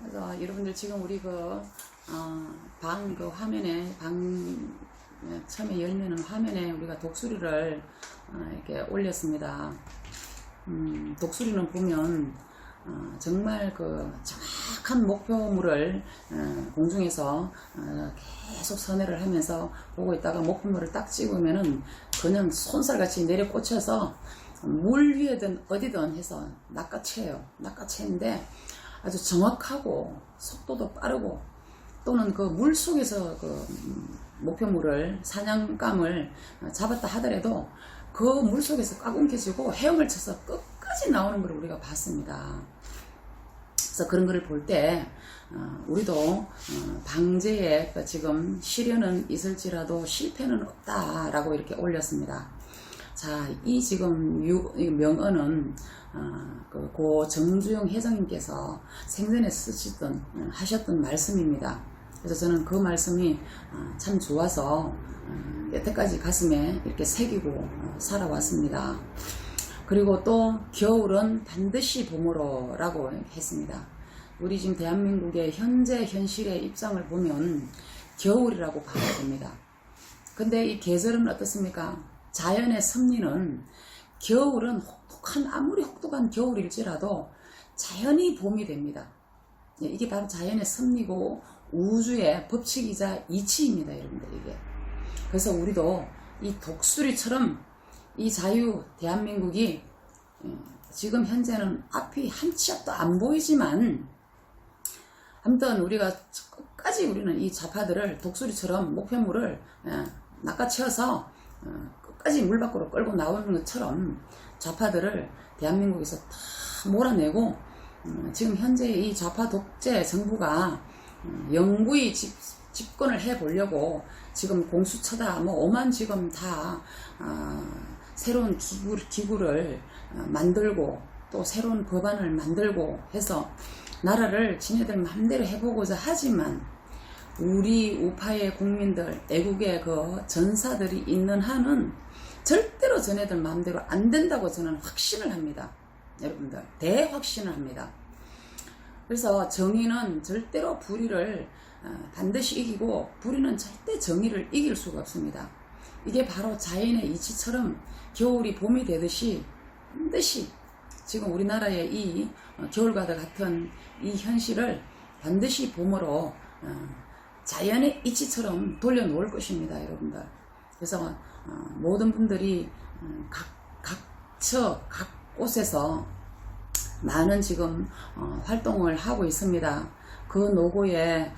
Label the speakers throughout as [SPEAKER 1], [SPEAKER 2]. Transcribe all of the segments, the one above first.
[SPEAKER 1] 그래서 여러분들 지금 우리 그 화면에 처음에 열리는 화면에 우리가 독수리를 이렇게 올렸습니다. 독수리는 보면 정말 그 정확한 목표물을 공중에서 계속 선회를 하면서 보고 있다가 목표물을 딱 찍으면은 그냥 손살같이 내려 꽂혀서 물 위에든 어디든 해서 낚아채요. 낚아채는데 아주 정확하고 속도도 빠르고 또는 그 물 속에서 그 목표물을 사냥감을 잡았다 하더라도 그 물 속에서 까꿍해지고 헤엄을 쳐서 끝까지 나오는 걸 우리가 봤습니다. 그래서 그런 거를 볼 때 우리도 방제에 지금 시련은 있을지라도 실패는 없다라고 이렇게 올렸습니다. 자, 이 지금 명언은 고 정주영 회장님께서 생전에 하셨던 말씀입니다. 그래서 저는 그 말씀이 참 좋아서 여태까지 가슴에 이렇게 새기고 살아왔습니다. 그리고 또 겨울은 반드시 봄으로라고 했습니다. 우리 지금 대한민국의 현재 현실의 입장을 보면 겨울이라고 봐야 됩니다. 근데 이 계절은 어떻습니까? 자연의 섭리는 겨울은 아무리 혹독한 겨울일지라도 자연히 봄이 됩니다. 이게 바로 자연의 섭리고 우주의 법칙이자 이치입니다, 여러분들. 이게. 그래서 우리도 이 독수리처럼 이 자유 대한민국이 지금 현재는 앞이 한 치 앞도 안 보이지만 아무튼 우리가 끝까지 우리는 이 좌파들을 독수리처럼 목표물을 낚아채어서 끝까지 물 밖으로 끌고 나오는 것처럼 좌파들을 대한민국에서 다 몰아내고 지금 현재 이 좌파 독재 정부가 영구히 집권을 해보려고 지금 공수처다 오만 지금 다 새로운 기구를 만들고 또 새로운 법안을 만들고 해서 나라를 지네들 마음대로 해보고자 하지만 우리 우파의 국민들, 애국의 그 전사들이 있는 한은 절대로 전애들 마음대로 안 된다고 저는 확신을 합니다. 여러분들, 대확신을 합니다. 그래서 정의는 절대로 불의를 반드시 이기고 불의는 절대 정의를 이길 수가 없습니다. 이게 바로 자연의 이치처럼 겨울이 봄이 되듯이 반드시 지금 우리나라의 이 겨울과도 같은 이 현실을 반드시 봄으로 자연의 이치처럼 돌려놓을 것입니다, 여러분들. 그래서 모든 분들이 각 곳에서 많은 지금 활동을 하고 있습니다. 그 노고에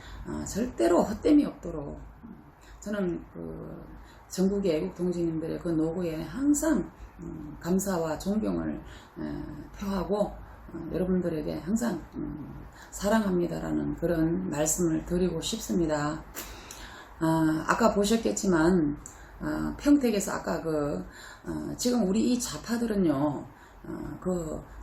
[SPEAKER 1] 절대로 헛됨이 없도록 저는 전국의 애국 동지님들의 그 노고에 항상 감사와 존경을 표하고 여러분들에게 항상 사랑합니다라는 그런 말씀을 드리고 싶습니다. 아까 보셨겠지만 평택에서 아까 지금 우리 이 좌파들은요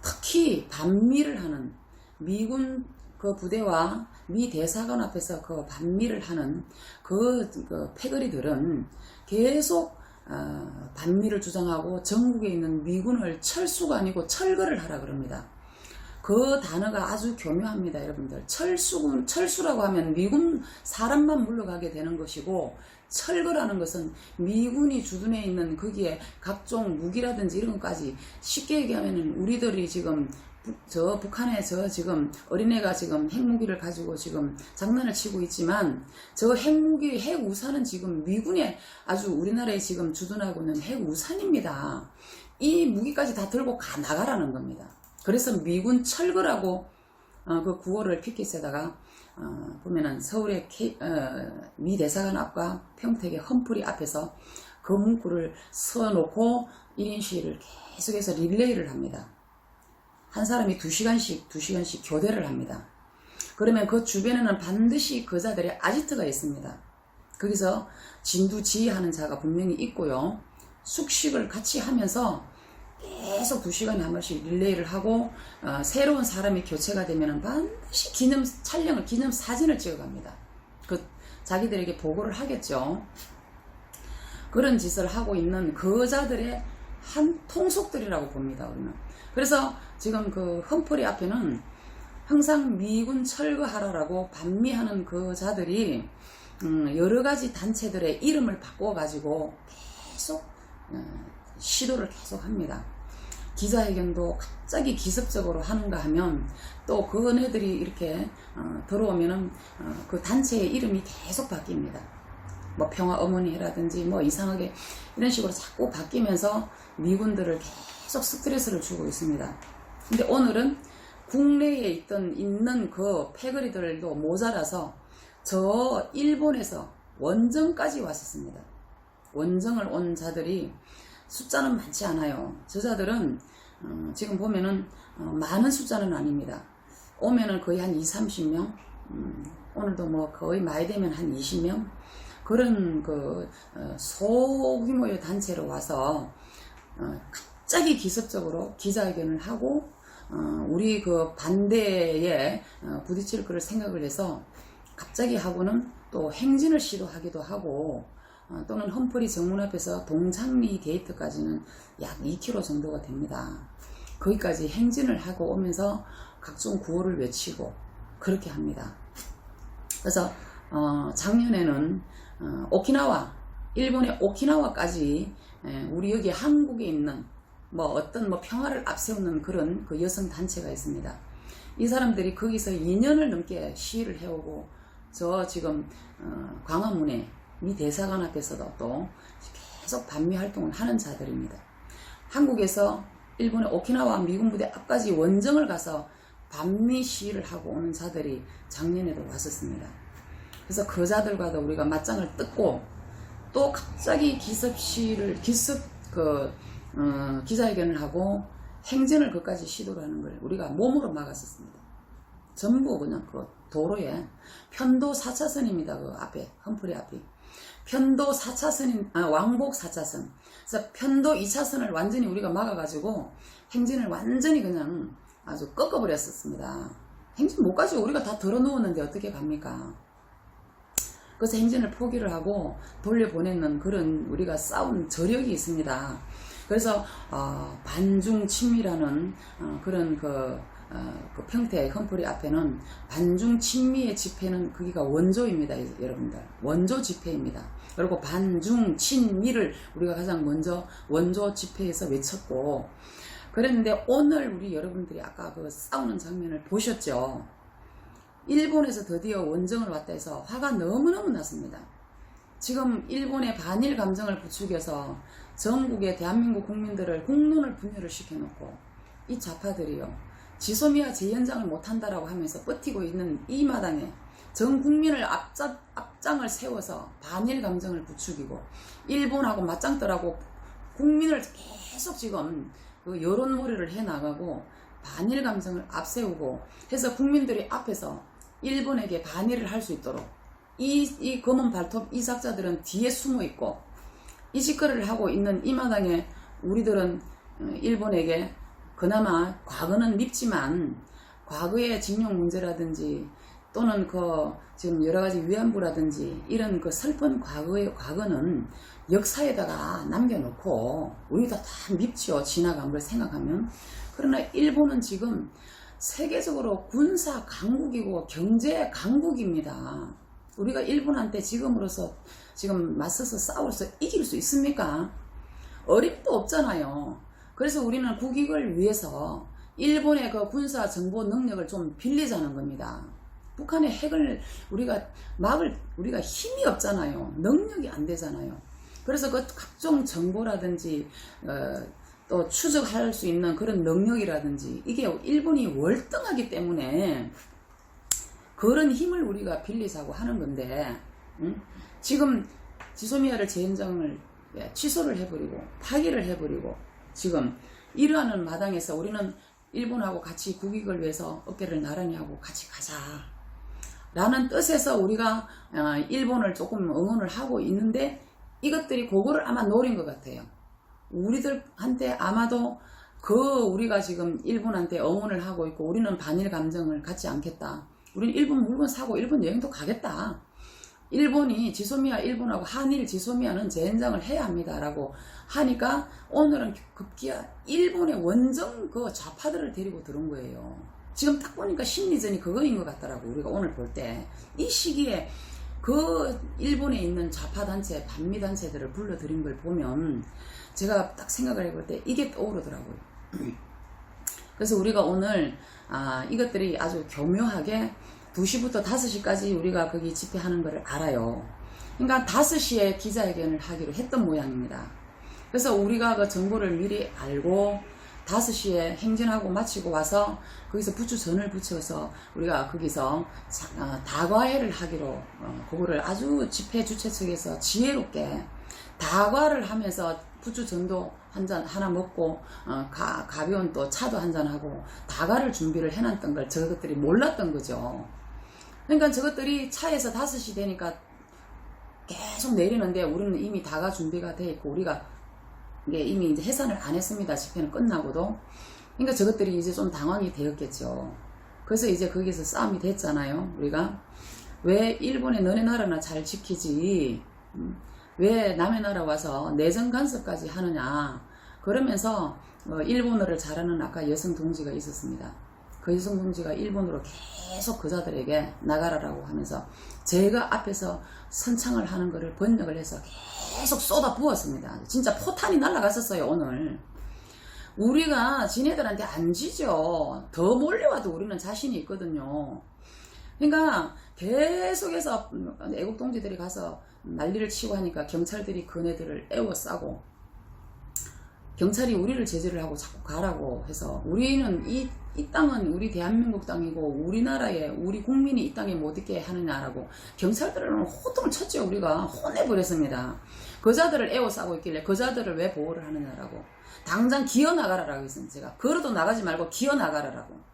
[SPEAKER 1] 특히 반미를 하는 미군 그 부대와 미 대사관 앞에서 그 반미를 하는 그 패거리들은 계속 반미를 주장하고 전국에 있는 미군을 철수가 아니고 철거를 하라 그럽니다. 그 단어가 아주 교묘합니다, 여러분들. 철수라고 하면 미군 사람만 물러가게 되는 것이고 철거라는 것은 미군이 주둔해 있는 거기에 각종 무기라든지 이런 것까지 쉽게 얘기하면 우리들이 지금 북한에 지금 어린애가 지금 핵무기를 가지고 지금 장난을 치고 있지만 저 핵우산은 지금 미군의 아주 우리나라에 지금 주둔하고 있는 핵우산입니다. 이 무기까지 다 들고 나가라는 겁니다. 그래서 미군 철거라고 그 구호를 피켓에다가 보면은 서울의 미 대사관 앞과 평택의 험프리 앞에서 그 문구를 써놓고 1인 시위를 계속해서 릴레이를 합니다. 한 사람이 2시간씩 교대를 합니다. 그러면 그 주변에는 반드시 그 자들의 아지트가 있습니다. 거기서 진두지휘하는 자가 분명히 있고요. 숙식을 같이 하면서 계속 2시간에 한 번씩 릴레이를 하고 새로운 사람이 교체가 되면 반드시 기념 사진을 찍어갑니다. 자기들에게 보고를 하겠죠. 그런 짓을 하고 있는 그 자들의 한 통속들이라고 봅니다, 우리는. 그래서 지금 그 험프리 앞에는 항상 미군 철거하라라고 반미하는 그 자들이 여러 가지 단체들의 이름을 바꿔가지고 계속 시도를 계속 합니다. 기자회견도 갑자기 기습적으로 하는가 하면 또 그네들이 이렇게 들어오면은 그 단체의 이름이 계속 바뀝니다. 뭐 평화어머니라든지 뭐 이상하게 이런 식으로 자꾸 바뀌면서 미군들을 계속 스트레스를 주고 있습니다. 근데 오늘은 국내에 있는 그 패거리들도 모자라서 저 일본에서 원정까지 왔었습니다. 원정을 온 자들이 숫자는 많지 않아요. 저 자들은 지금 보면은 많은 숫자는 아닙니다. 오면은 거의 한 20-30명, 오늘도 뭐 거의 많이 되면 한 20명, 그런 그 소규모의 단체로 와서 갑자기 기습적으로 기자회견을 하고 우리 그 반대에 부딪힐 거를 생각을 해서 갑자기 하고는 또 행진을 시도하기도 하고 또는 험프리 정문 앞에서 동창리 게이트까지는 약 2km 정도가 됩니다. 거기까지 행진을 하고 오면서 각종 구호를 외치고 그렇게 합니다. 그래서 작년에는 오키나와, 일본의 오키나와까지 우리 여기 한국에 있는 뭐 어떤 뭐 평화를 앞세우는 그런 그 여성 단체가 있습니다. 이 사람들이 거기서 2년을 넘게 시위를 해오고 저 지금 광화문에 미 대사관 앞에서도 또 계속 반미 활동을 하는 자들입니다. 한국에서 일본의 오키나와 미군 부대 앞까지 원정을 가서 반미 시위를 하고 오는 자들이 작년에도 왔었습니다. 그래서 그 자들과도 우리가 맞짱을 뜯고 또 갑자기 기자회견을 하고 행진을 그까지 시도를 하는 걸 우리가 몸으로 막았었습니다. 전부 그냥 그 도로에 편도 4차선입니다. 그 앞에 험프리 앞이 편도 4차선인 왕복 4차선. 그래서 편도 2차선을 완전히 우리가 막아가지고 행진을 완전히 그냥 아주 꺾어버렸었습니다. 행진 못 가지고 우리가 다 들어누웠는데 어떻게 갑니까? 그래서 행진을 포기를 하고 돌려보내는 그런 우리가 싸운 저력이 있습니다. 그래서 반중친미라는 그런 그 평택 험프리 앞에는 반중친미의 집회는 거기가 원조입니다. 여러분들 원조 집회입니다. 그리고 반중친미를 우리가 가장 먼저 원조 집회에서 외쳤고 그랬는데 오늘 우리 여러분들이 아까 그 싸우는 장면을 보셨죠? 일본에서 드디어 원정을 왔다 해서 화가 너무너무 났습니다. 지금 일본의 반일 감정을 부추겨서 전국의 대한민국 국민들을 국론을 분열을 시켜놓고 이 좌파들이요 지소미아 재연장을 못한다라고 하면서 버티고 있는 이 마당에 전 국민을 앞장을 세워서 반일 감정을 부추기고 일본하고 맞짱뜨라고 국민을 계속 지금 그 여론몰이를 해나가고 반일 감정을 앞세우고 해서 국민들이 앞에서 일본에게 반일을 할 수 있도록 이 검은 발톱 이삭자들은 뒤에 숨어 있고 이 짓거리를 하고 있는 이 마당에 우리들은 일본에게 그나마 과거는 밉지만 과거의 징용 문제라든지 또는 그 지금 여러 가지 위안부라든지 이런 그 슬픈 과거는 역사에다가 남겨놓고 우리도 다 밉지요. 지나간 걸 생각하면. 그러나 일본은 지금 세계적으로 군사 강국이고 경제 강국입니다. 우리가 일본한테 지금으로서 지금 맞서서 싸워서 이길 수 있습니까? 어림도 없잖아요. 그래서 우리는 국익을 위해서 일본의 그 군사 정보 능력을 좀 빌리자는 겁니다. 북한의 핵을 우리가 우리가 힘이 없잖아요. 능력이 안 되잖아요. 그래서 그 각종 정보라든지 또 추적할 수 있는 그런 능력이라든지 이게 일본이 월등하기 때문에 그런 힘을 우리가 빌리자고 하는 건데 지금 지소미아를 재연장을 취소를 해버리고 파기를 해버리고 지금 이러한 마당에서 우리는 일본하고 같이 국익을 위해서 어깨를 나란히 하고 같이 가자 라는 뜻에서 우리가 일본을 조금 응원을 하고 있는데 이것들이 그거를 아마 노린 것 같아요. 우리들한테 아마도 우리가 지금 일본한테 응원을 하고 있고 우리는 반일 감정을 갖지 않겠다. 우리는 일본 물건 사고 일본 여행도 가겠다. 일본이 지소미아 일본하고 한일 지소미아는 재연장을 해야 합니다 라고 하니까 오늘은 급기야 일본의 원정 그 좌파들을 데리고 들은 거예요. 지금 딱 보니까 심리전이 그거인 것 같더라고. 우리가 오늘 볼 때 이 시기에 그 일본에 있는 좌파단체 반미단체들을 불러들인 걸 보면 제가 딱 생각을 해볼 때 이게 떠오르더라고요. 그래서 우리가 오늘 이것들이 아주 교묘하게 2시부터 5시까지 우리가 거기 집회하는 것을 알아요. 그러니까 5시에 기자회견을 하기로 했던 모양입니다. 그래서 우리가 그 정보를 미리 알고 5시에 행진하고 마치고 와서 거기서 부추전을 붙여서 우리가 거기서 다과회를 하기로 그거를 아주 집회 주최 측에서 지혜롭게 다과를 하면서 부추전도 한 잔 하나 먹고 가벼운 또 차도 한 잔 하고 다과를 준비를 해놨던 걸 저것들이 몰랐던 거죠. 그러니까 저것들이 차에서 5시 되니까 계속 내리는데 우리는 이미 다과 준비가 돼 있고 우리가 이미 이제 해산을 안 했습니다. 집회는 끝나고도. 그러니까 저것들이 이제 좀 당황이 되었겠죠. 그래서 이제 거기서 싸움이 됐잖아요. 우리가 왜 일본에 너네 나라나 잘 지키지 왜 남의 나라 와서 내정 간섭까지 하느냐. 그러면서 일본어를 잘하는 아까 여성 동지가 있었습니다. 그 여성 동지가 일본어로 계속 그자들에게 나가라라고 하면서 제가 앞에서 선창을 하는 거를 번역을 해서 계속 쏟아 부었습니다. 진짜 포탄이 날아갔었어요. 오늘 우리가 지네들한테 안 지죠. 더 몰려와도 우리는 자신이 있거든요. 그러니까 계속해서 애국 동지들이 가서 난리를 치고 하니까 경찰들이 그네들을 에워싸고 경찰이 우리를 제재를 하고 자꾸 가라고 해서 우리는 이 땅은 우리 대한민국 땅이고 우리나라에 우리 국민이 이 땅에 못 있게 하느냐라고 경찰들은 호통을 쳤죠. 우리가 혼내버렸습니다. 그자들을 에워싸고 있길래 그자들을 왜 보호를 하느냐라고 당장 기어나가라라고 했습니다. 제가 걸어도 나가지 말고 기어나가라라고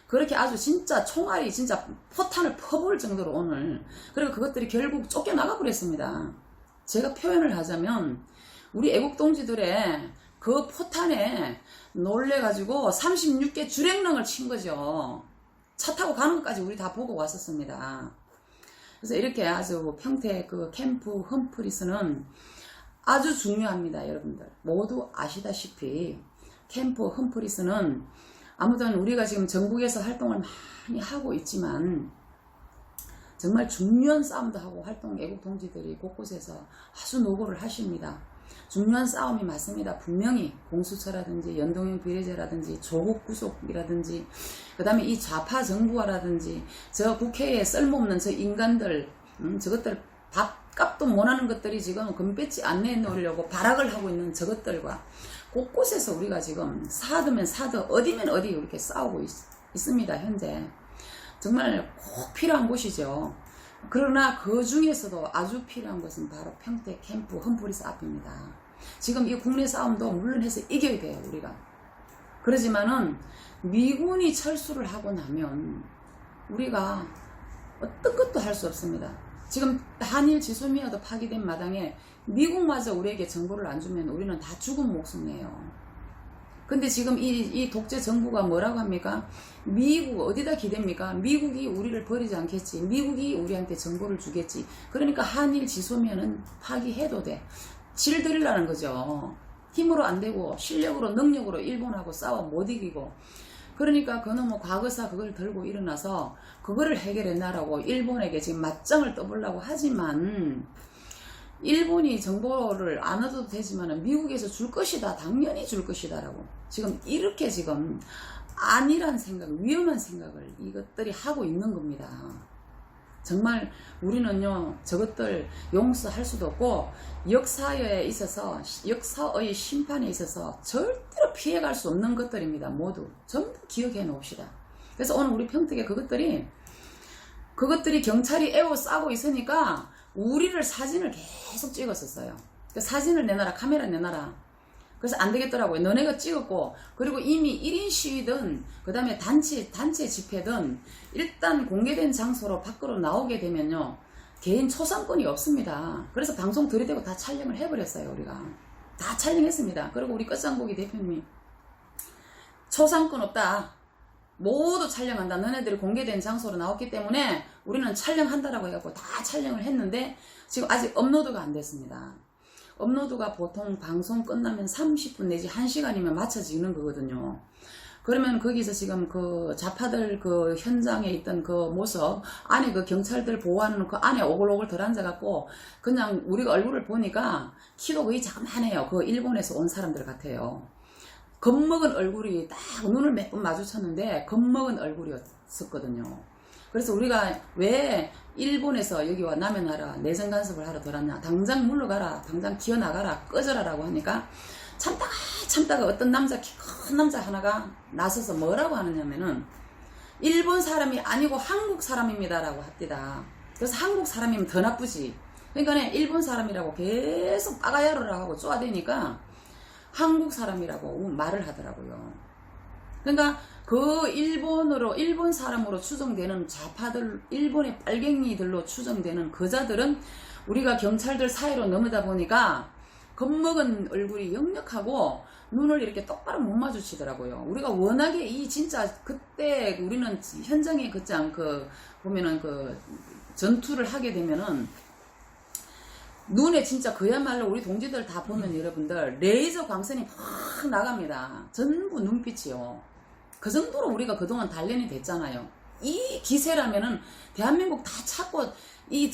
[SPEAKER 1] 그렇게 아주 진짜 총알이 진짜 포탄을 퍼부을 정도로 오늘 그리고 그것들이 결국 쫓겨나가 버렸습니다. 제가 표현을 하자면 우리 애국 동지들의 그 포탄에 놀래가지고 36개 주랭랑을 친 거죠. 차 타고 가는 것까지 우리 다 보고 왔었습니다. 그래서 이렇게 아주 평택 그 캠프 험프리스는 아주 중요합니다. 여러분들 모두 아시다시피 캠프 험프리스는 아무튼 우리가 지금 전국에서 활동을 많이 하고 있지만 정말 중요한 싸움도 하고 활동 애국 동지들이 곳곳에서 아주 노고를 하십니다. 중요한 싸움이 맞습니다. 분명히 공수처라든지 연동형 비례제라든지 조국 구속이라든지 그 다음에 이 좌파 정부화라든지 저 국회에 쓸모없는 저 인간들 저것들 밥값도 못하는 것들이 지금 금배지 안 내놓으려고 발악을 하고 있는 저것들과 곳곳에서 우리가 지금 사드면 사드 어디면 어디 이렇게 싸우고 있습니다. 현재 정말 꼭 필요한 곳이죠. 그러나 그 중에서도 아주 필요한 것은 바로 평택 캠프 험프리스 앞입니다. 지금 이 국내 싸움도 물론 해서 이겨야 돼요. 우리가 그러지만은 미군이 철수를 하고 나면 우리가 어떤 것도 할 수 없습니다. 지금 한일 지소미아도 파기된 마당에 미국마저 우리에게 정보를 안 주면 우리는 다 죽은 목숨이에요. 근데 지금 이 독재 정부가 뭐라고 합니까? 미국 어디다 기댑니까? 미국이 우리를 버리지 않겠지. 미국이 우리한테 정보를 주겠지. 그러니까 한일 지소미아는 파기해도 돼. 질들이라는 거죠. 힘으로 안 되고 실력으로 능력으로 일본하고 싸워 못 이기고 그러니까 그는 뭐 과거사 그걸 들고 일어나서 그거를 해결했나라고 일본에게 지금 맞짱을 떠보려고 하지만 일본이 정보를 안 얻어도 되지만 미국에서 줄 것이다. 당연히 줄 것이다라고 지금 이렇게 지금 아니란 생각, 위험한 생각을 이것들이 하고 있는 겁니다. 정말 우리는요 저것들 용서할 수도 없고 역사에 있어서 역사의 심판에 있어서 절대로 피해갈 수 없는 것들입니다. 모두 전부 기억해 놓읍시다. 그래서 오늘 우리 평택에 그것들이 경찰이 에워싸고 있으니까 우리를 사진을 계속 찍었었어요. 그 사진을 내놔라, 카메라 내놔라. 그래서 안 되겠더라고요. 너네가 찍었고, 그리고 이미 1인 시위든, 그 다음에 단체 집회든, 일단 공개된 장소로 밖으로 나오게 되면요, 개인 초상권이 없습니다. 그래서 방송 들이대고 다 촬영을 해버렸어요, 우리가. 다 촬영했습니다. 그리고 우리 끝장보기 대표님이, 초상권 없다. 모두 촬영한다. 너네들이 공개된 장소로 나왔기 때문에 우리는 촬영한다라고 해갖고 다 촬영을 했는데 지금 아직 업로드가 안 됐습니다. 업로드가 보통 방송 끝나면 30분 내지 1시간이면 맞춰지는 거거든요. 그러면 거기서 지금 그 좌파들 그 현장에 있던 그 모습, 안에 그 경찰들 보호하는 그 안에 오글오글 들어앉아갖고, 그냥 우리가 얼굴을 보니까 키도 거의 자그만해요. 그 일본에서 온 사람들 같아요. 겁먹은 얼굴이 딱 눈을 몇 번 마주쳤는데, 겁먹은 얼굴이었었거든요. 그래서 우리가 왜 일본에서 여기와 남의 나라 내정 간섭을 하러 들어왔냐. 당장 물러가라. 당장 기어나가라. 꺼져라라고 하니까, 참다가 어떤 남자, 키 큰 남자 하나가 나서서 뭐라고 하느냐면은, 일본 사람이 아니고 한국 사람입니다라고 합디다. 그래서 한국 사람이면 더 나쁘지. 그러니까 일본 사람이라고 계속 빠가야로라 하고 쪼아대니까 한국 사람이라고 말을 하더라고요. 그러니까 그 일본 사람으로 추정되는 좌파들, 일본의 빨갱이들로 추정되는 그자들은 우리가 경찰들 사이로 넘어다 보니까 겁먹은 얼굴이 역력하고 눈을 이렇게 똑바로 못 마주치더라고요. 우리가 워낙에 이 진짜 그때 우리는 현장에 그 보면은 그 전투를 하게 되면은 눈에 진짜 그야말로 우리 동지들 다 보면 여러분들 레이저 광선이 팍 나갑니다. 전부 눈빛이요. 그 정도로 우리가 그동안 단련이 됐잖아요. 이 기세라면은 대한민국 다 찾고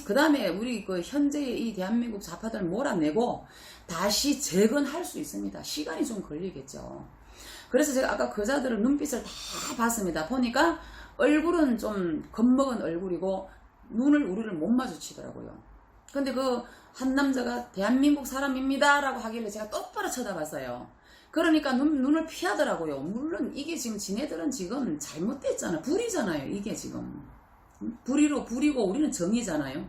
[SPEAKER 1] 그 다음에 우리 그 현재의 이 대한민국 좌파들 몰아내고 다시 재건할 수 있습니다. 시간이 좀 걸리겠죠. 그래서 제가 아까 그자들의 눈빛을 다 봤습니다. 보니까 얼굴은 좀 겁먹은 얼굴이고 눈을 우리를 못 마주치더라고요. 근데 그 한 남자가 대한민국 사람입니다 라고 하길래 제가 똑바로 쳐다봤어요. 그러니까 눈을 피하더라고요. 물론 이게 지금 지네들은 지금 잘못됐잖아. 불이잖아요. 이게 지금 불이고 우리는 정의잖아요.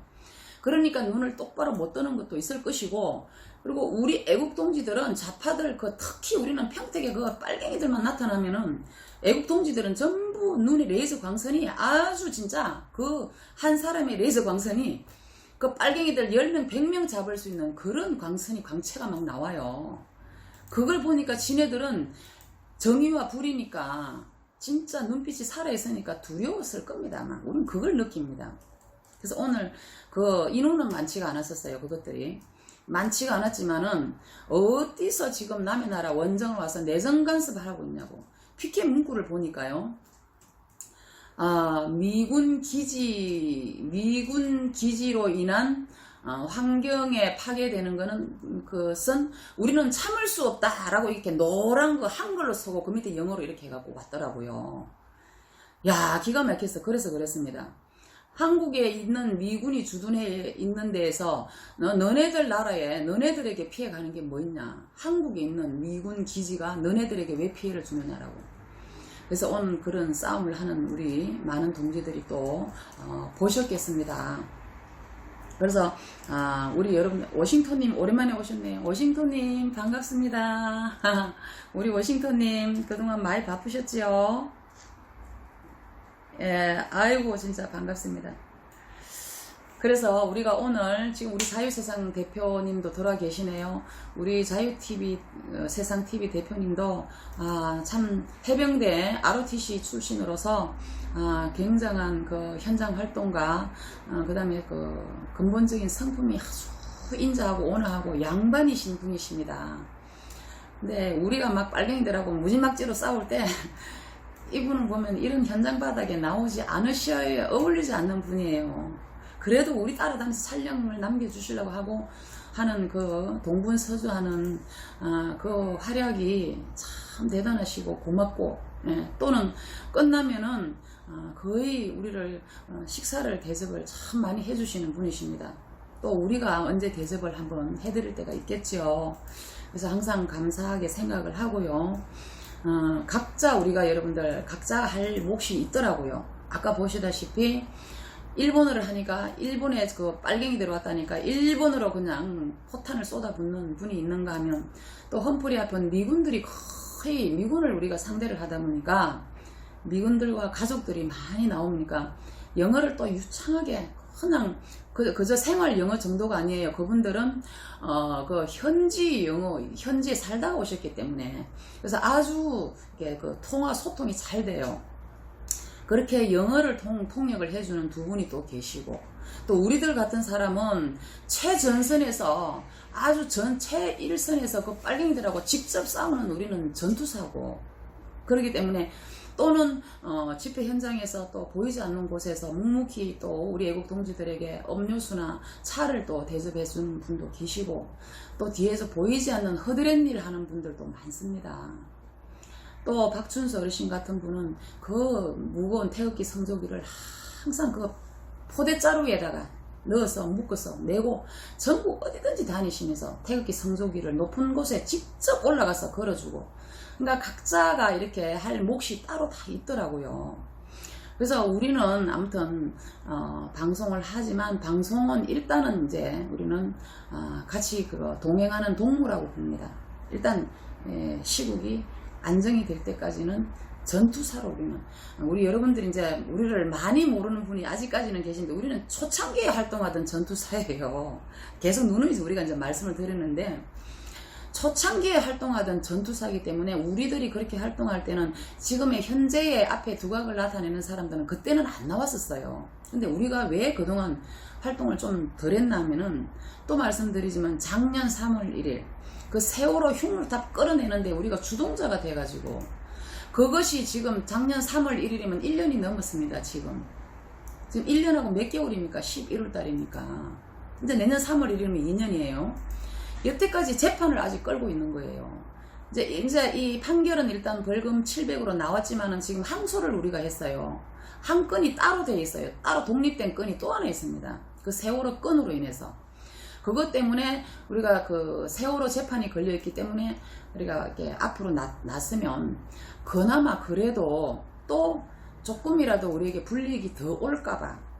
[SPEAKER 1] 그러니까 눈을 똑바로 못 뜨는 것도 있을 것이고, 그리고 우리 애국 동지들은 좌파들 특히 우리는 평택에 그 빨갱이들만 나타나면은 애국 동지들은 전부 눈에 레이저 광선이 아주 진짜 그 한 사람의 레이저 광선이 그 빨갱이들 10명 100명 잡을 수 있는 그런 광채가 막 나와요. 그걸 보니까 지네들은 정의와 불이니까 진짜 눈빛이 살아있으니까 두려웠을 겁니다. 아마 우리는 그걸 느낍니다. 그래서 오늘 그 인원은 많지가 않았었어요. 그것들이 많지가 않았지만은 어디서 지금 남의 나라 원정을 와서 내정 간섭을 하고 있냐고. 피켓 문구를 보니까요. 미군 기지로 인한 환경에 파괴되는 것은 우리는 참을 수 없다라고 이렇게 노란 거 한글로 쓰고 그 밑에 영어로 이렇게 해갖고 왔더라고요. 야, 기가 막혔어. 그래서 그랬습니다. 한국에 있는 미군이 주둔해 있는 데에서 너네들 나라에 너네들에게 피해가는 게 뭐 있냐. 한국에 있는 미군 기지가 너네들에게 왜 피해를 주느냐라고. 그래서 오늘 그런 싸움을 하는 우리 많은 동지들이 또 보셨겠습니다. 그래서 우리 여러분 워싱턴님 오랜만에 오셨네요. 워싱턴님 반갑습니다. 우리 워싱턴님 그동안 많이 바쁘셨지요? 예, 아이고 진짜 반갑습니다. 그래서 우리가 오늘 지금 우리 자유세상 대표님도 들어와 계시네요. 우리 자유TV 세상TV 대표님도 참 해병대 ROTC 출신으로서 굉장한 그 현장 활동과 그 다음에 그 근본적인 성품이 아주 인자하고 온화하고 양반이신 분이십니다. 근데 우리가 막 빨갱이들하고 무지막지로 싸울 때 이분은 보면 이런 현장 바닥에 나오지 않으셔야 어울리지 않는 분이에요. 그래도 우리 따라다니면서 촬영을 남겨주시려고 하고 하는 그 동분서주하는 그 활약이 참 대단하시고 고맙고, 예, 또는 끝나면은 거의 우리를 식사를 대접을 참 많이 해주시는 분이십니다. 또 우리가 언제 대접을 한번 해드릴 때가 있겠죠. 그래서 항상 감사하게 생각을 하고요. 각자 우리가 여러분들 각자 할 몫이 있더라고요. 아까 보시다시피 일본어를 하니까 일본에 그 빨갱이들 왔다니까 일본어로 그냥 포탄을 쏟아붓는 분이 있는가 하면, 또 험프리 아픈 미군들이 거의 미군을 우리가 상대를 하다 보니까 미군들과 가족들이 많이 나오니까 영어를 또 유창하게 그냥 그저 생활 영어 정도가 아니에요. 그분들은 그 현지 영어, 현지에 살다가 오셨기 때문에 그래서 아주 그 통화 소통이 잘 돼요. 그렇게 영어를 통역을 해주는 두 분이 또 계시고, 또 우리들 같은 사람은 최전선에서 아주 최일선에서 그 빨갱이들하고 직접 싸우는 우리는 전투사고, 그렇기 때문에 또는 집회 현장에서 또 보이지 않는 곳에서 묵묵히 또 우리 애국 동지들에게 음료수나 차를 또 대접해 주는 분도 계시고, 또 뒤에서 보이지 않는 허드렛 일을 하는 분들도 많습니다. 또 박춘수 어르신 같은 분은 그 무거운 태극기 성조기를 항상 그 포대자루에다가 넣어서 묶어서 메고 전국 어디든지 다니시면서 태극기 성조기를 높은 곳에 직접 올라가서 걸어주고, 그러니까 각자가 이렇게 할 몫이 따로 다 있더라고요. 그래서 우리는 아무튼 방송을 하지만, 방송은 일단은 이제 우리는 같이 동행하는 동무라고 봅니다. 일단 시국이 안정이 될 때까지는 전투사로 우리 여러분들이 이제 우리를 많이 모르는 분이 아직까지는 계신데, 우리는 초창기에 활동하던 전투사예요. 계속 누누이 우리가 이제 말씀을 드렸는데, 초창기에 활동하던 전투사이기 때문에 우리들이 그렇게 활동할 때는 지금의 현재의 앞에 두각을 나타내는 사람들은 그때는 안 나왔었어요. 근데 우리가 왜 그동안 활동을 좀 덜 했나 하면은, 또 말씀드리지만 작년 3월 1일 그 세월호 흉물탑 끌어내는데 우리가 주동자가 돼가지고, 그것이 지금 작년 3월 1일이면 1년이 넘었습니다. 지금 1년하고 몇 개월입니까? 11월 달이니까. 근데 내년 3월 1일이면 2년이에요. 여태까지 재판을 아직 끌고 있는 거예요. 이제 이 판결은 일단 벌금 700으로 나왔지만은 지금 항소를 우리가 했어요. 한 건이 따로 돼 있어요. 따로 독립된 건이 또 하나 있습니다. 그 세월호 건으로 인해서. 그것 때문에 우리가 그 세월호 재판이 걸려 있기 때문에 우리가 이렇게 앞으로 났으면 그나마 그래도 또 조금이라도 우리에게 불이익이 더 올까봐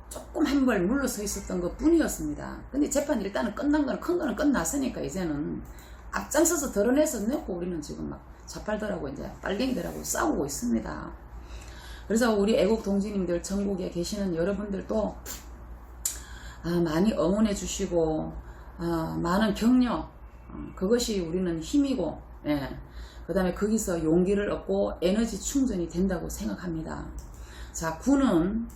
[SPEAKER 1] 조금 한 벌 물러서 있었던 것 뿐이었습니다. 근데 재판이 일단은 끝난 거는, 큰 거는 끝났으니까 이제는 앞장서서 드러내서 넣고 우리는 지금 막 자팔들하고 이제 빨갱이들하고 싸우고 있습니다. 그래서 우리 애국 동지님들, 전국에 계시는 여러분들도 많이 응원해 주시고, 많은 격려, 그것이 우리는 힘이고, 그 다음에 거기서 용기를 얻고 에너지 충전이 된다고 생각합니다. 자, 군은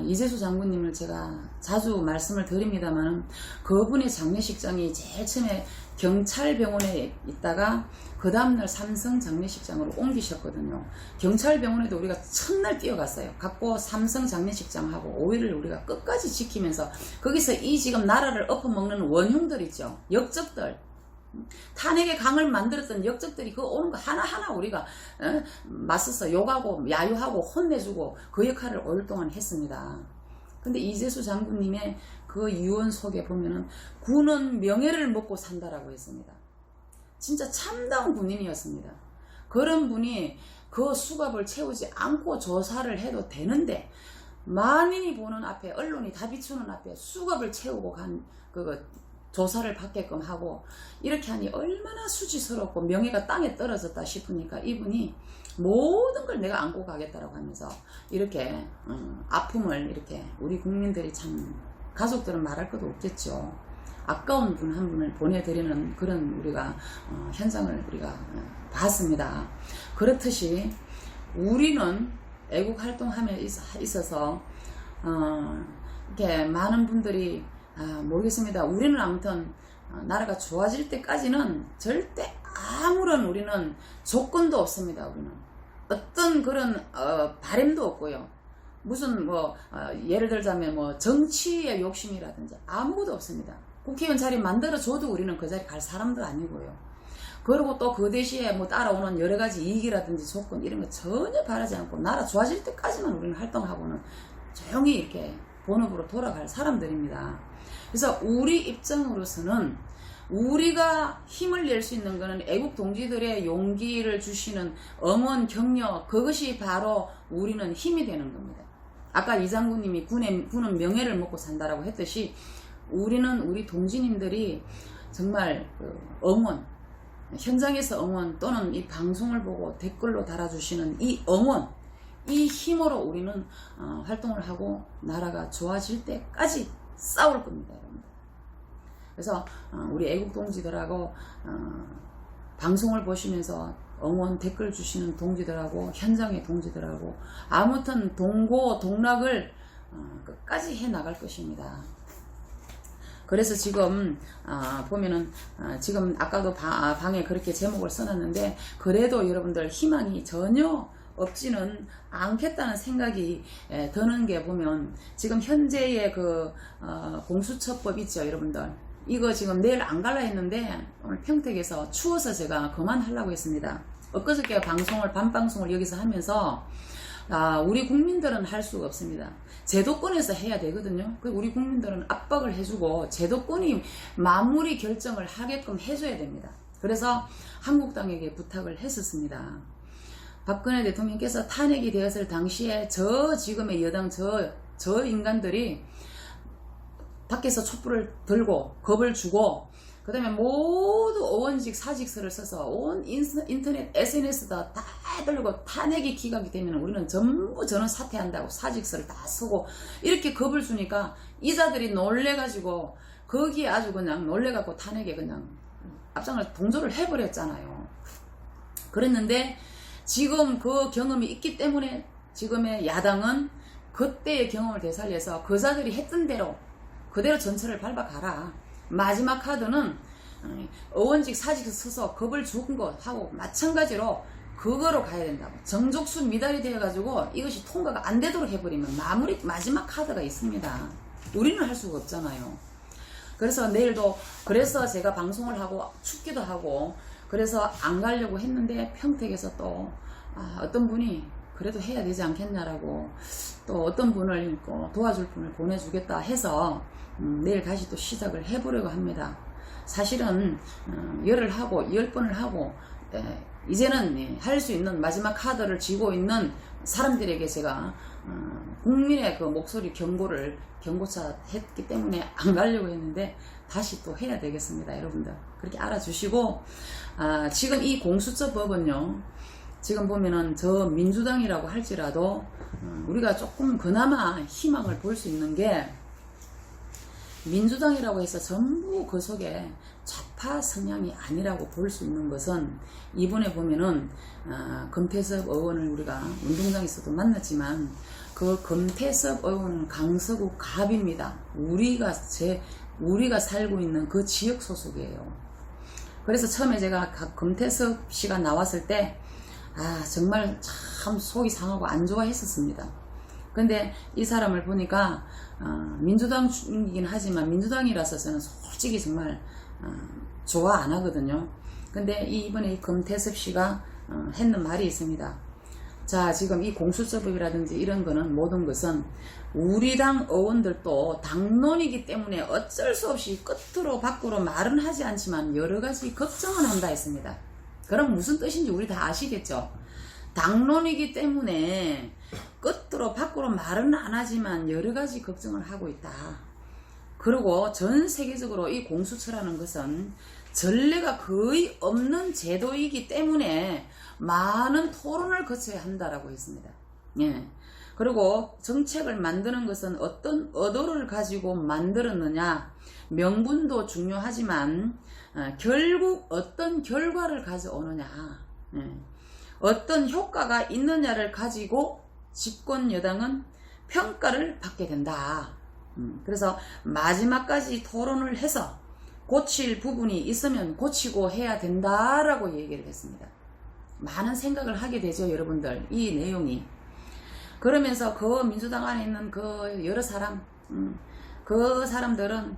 [SPEAKER 1] 이재수 장군님을 제가 자주 말씀을 드립니다만, 그분의 장례식장이 제일 처음에 경찰병원에 있다가 그 다음날 삼성 장례식장으로 옮기셨거든요. 경찰병원에도 우리가 첫날 뛰어갔어요. 갔고 삼성 장례식장하고 5일을 우리가 끝까지 지키면서, 거기서 이 지금 나라를 엎어먹는 원흉들 있죠. 역적들, 탄핵의 강을 만들었던 역적들이 그 오는 거 하나하나 우리가 맞서서 욕하고 야유하고 혼내주고 그 역할을 5일 동안 했습니다. 근데 이재수 장군님의 그 유언 속에 보면은 군은 명예를 먹고 산다라고 했습니다. 진짜 참다운 군인이었습니다. 그런 분이 그 수갑을 채우지 않고 조사를 해도 되는데, 만인이 보는 앞에, 언론이 다 비추는 앞에 수갑을 채우고 간 조사를 받게끔 하고, 이렇게 하니 얼마나 수치스럽고 명예가 땅에 떨어졌다 싶으니까 이분이 모든 걸 내가 안고 가겠다라고 하면서 이렇게 아픔을 이렇게 우리 국민들이, 참 가족들은 말할 것도 없겠죠. 아까운 분 한 분을 보내드리는 그런 우리가 현장을 우리가 봤습니다. 그렇듯이 우리는 애국 활동함에 있어서 이렇게 많은 분들이 모르겠습니다. 우리는 아무튼 나라가 좋아질 때까지는 절대 아무런 우리는 조건도 없습니다. 우리는 어떤 그런 바램도 없고요. 무슨 예를 들자면 정치의 욕심이라든지 아무것도 없습니다. 국회의원 자리 만들어줘도 우리는 그 자리 갈 사람도 아니고요. 그리고 또 그 대시에 따라오는 여러 가지 이익이라든지 조건 이런 거 전혀 바라지 않고, 나라 좋아질 때까지만 우리는 활동하고는 조용히 이렇게 본업으로 돌아갈 사람들입니다. 그래서 우리 입장으로서는 우리가 힘을 낼 수 있는 것은 애국 동지들의 용기를 주시는 응원, 격려, 그것이 바로 우리는 힘이 되는 겁니다. 아까 이 장군님이 군은 명예를 먹고 산다라고 했듯이, 우리는 우리 동지님들이 정말 응원, 현장에서 응원, 또는 이 방송을 보고 댓글로 달아주시는 이 응원, 이 힘으로 우리는 활동을 하고 나라가 좋아질 때까지 싸울 겁니다, 여러분들. 그래서 우리 애국 동지들하고 방송을 보시면서 응원 댓글 주시는 동지들하고 현장의 동지들하고 아무튼 동고 동락을 끝까지 해 나갈 것입니다. 그래서 지금 보면은 지금 아까도 방에 그렇게 제목을 써놨는데 그래도 여러분들 희망이 전혀 없지는 않겠다는 생각이 드는 게 보면 지금 현재의 그 공수처법 있죠 여러분들. 이거 지금 내일 안 갈라 했는데 오늘 평택에서 추워서 제가 그만하려고 했습니다. 엊그저께 밤방송을 여기서 하면서 우리 국민들은 할 수가 없습니다. 제도권에서 해야 되거든요. 우리 국민들은 압박을 해주고 제도권이 마무리 결정을 하게끔 해줘야 됩니다. 그래서 한국당에게 부탁을 했었습니다. 박근혜 대통령께서 탄핵이 되었을 당시에 지금의 여당 저 인간들이 밖에서 촛불을 들고 겁을 주고 그 다음에 모두 어원직 사직서를 써서 온 인터넷 SNS에다 다 들고 탄핵이 기각이 되면 우리는 전부 전원 사퇴한다고 사직서를 다 쓰고 이렇게 겁을 주니까 이자들이 놀래가지고 거기에 아주 그냥 놀래갖고 탄핵에 그냥 앞장을 동조를 해버렸잖아요. 그랬는데 지금 그 경험이 있기 때문에 지금의 야당은 그때의 경험을 되살려서 그자들이 했던 대로 그대로 전철을 밟아가라. 마지막 카드는 어원직 사직서 써서 겁을 죽은 것하고 마찬가지로 그거로 가야 된다고. 정족수 미달이 되어가지고 이것이 통과가 안 되도록 해버리면 마지막 카드가 있습니다. 우리는 할 수가 없잖아요. 그래서 내일도 그래서 제가 방송을 하고 춥기도 하고 그래서 안 가려고 했는데 평택에서 또 어떤 분이 그래도 해야 되지 않겠냐라고 또 어떤 분을 도와줄 분을 보내주겠다 해서 내일 다시 또 시작을 해보려고 합니다. 사실은 열을 하고 10번을 하고 이제는 할 수 있는 마지막 카드를 쥐고 있는 사람들에게 제가 국민의 그 목소리 경고차 했기 때문에 안 가려고 했는데 다시 또 해야 되겠습니다. 여러분들 그렇게 알아주시고 지금 이 공수처법은요 지금 보면은 저 민주당이라고 할지라도 우리가 조금 그나마 희망을 볼 수 있는 게 민주당이라고 해서 전부 그 속에 좌파 성향이 아니라고 볼 수 있는 것은 이번에 보면은 금태섭 의원을 우리가 운동장에서도 만났지만 그 금태섭 의원은 강서구 갑입니다. 우리가 살고 있는 그 지역 소속이에요. 그래서 처음에 제가 금태섭 씨가 나왔을 때 정말 참 속이 상하고 안 좋아했었습니다. 근데 이 사람을 보니까 민주당이긴 하지만 민주당이라서 저는 솔직히 정말 좋아 안 하거든요. 근데 이번에 이 금태섭 씨가 했는 말이 있습니다. 자, 지금 이 공수처법이라든지 이런 거는 모든 것은 우리 당 의원들도 당론이기 때문에 어쩔 수 없이 끝으로 밖으로 말은 하지 않지만 여러 가지 걱정은 한다 했습니다. 그럼 무슨 뜻인지 우리 다 아시겠죠? 당론이기 때문에 끝으로 밖으로 말은 안 하지만 여러 가지 걱정을 하고 있다. 그리고 전 세계적으로 이 공수처라는 것은 전례가 거의 없는 제도이기 때문에 많은 토론을 거쳐야 한다라고 했습니다. 예. 그리고 정책을 만드는 것은 어떤 의도를 가지고 만들었느냐, 명분도 중요하지만 결국 어떤 결과를 가져오느냐, 어떤 효과가 있느냐를 가지고 집권 여당은 평가를 받게 된다. 그래서 마지막까지 토론을 해서 고칠 부분이 있으면 고치고 해야 된다라고 얘기를 했습니다. 많은 생각을 하게 되죠, 여러분들. 이 내용이. 그러면서 그 민주당 안에 있는 그 여러 사람, 그 사람들은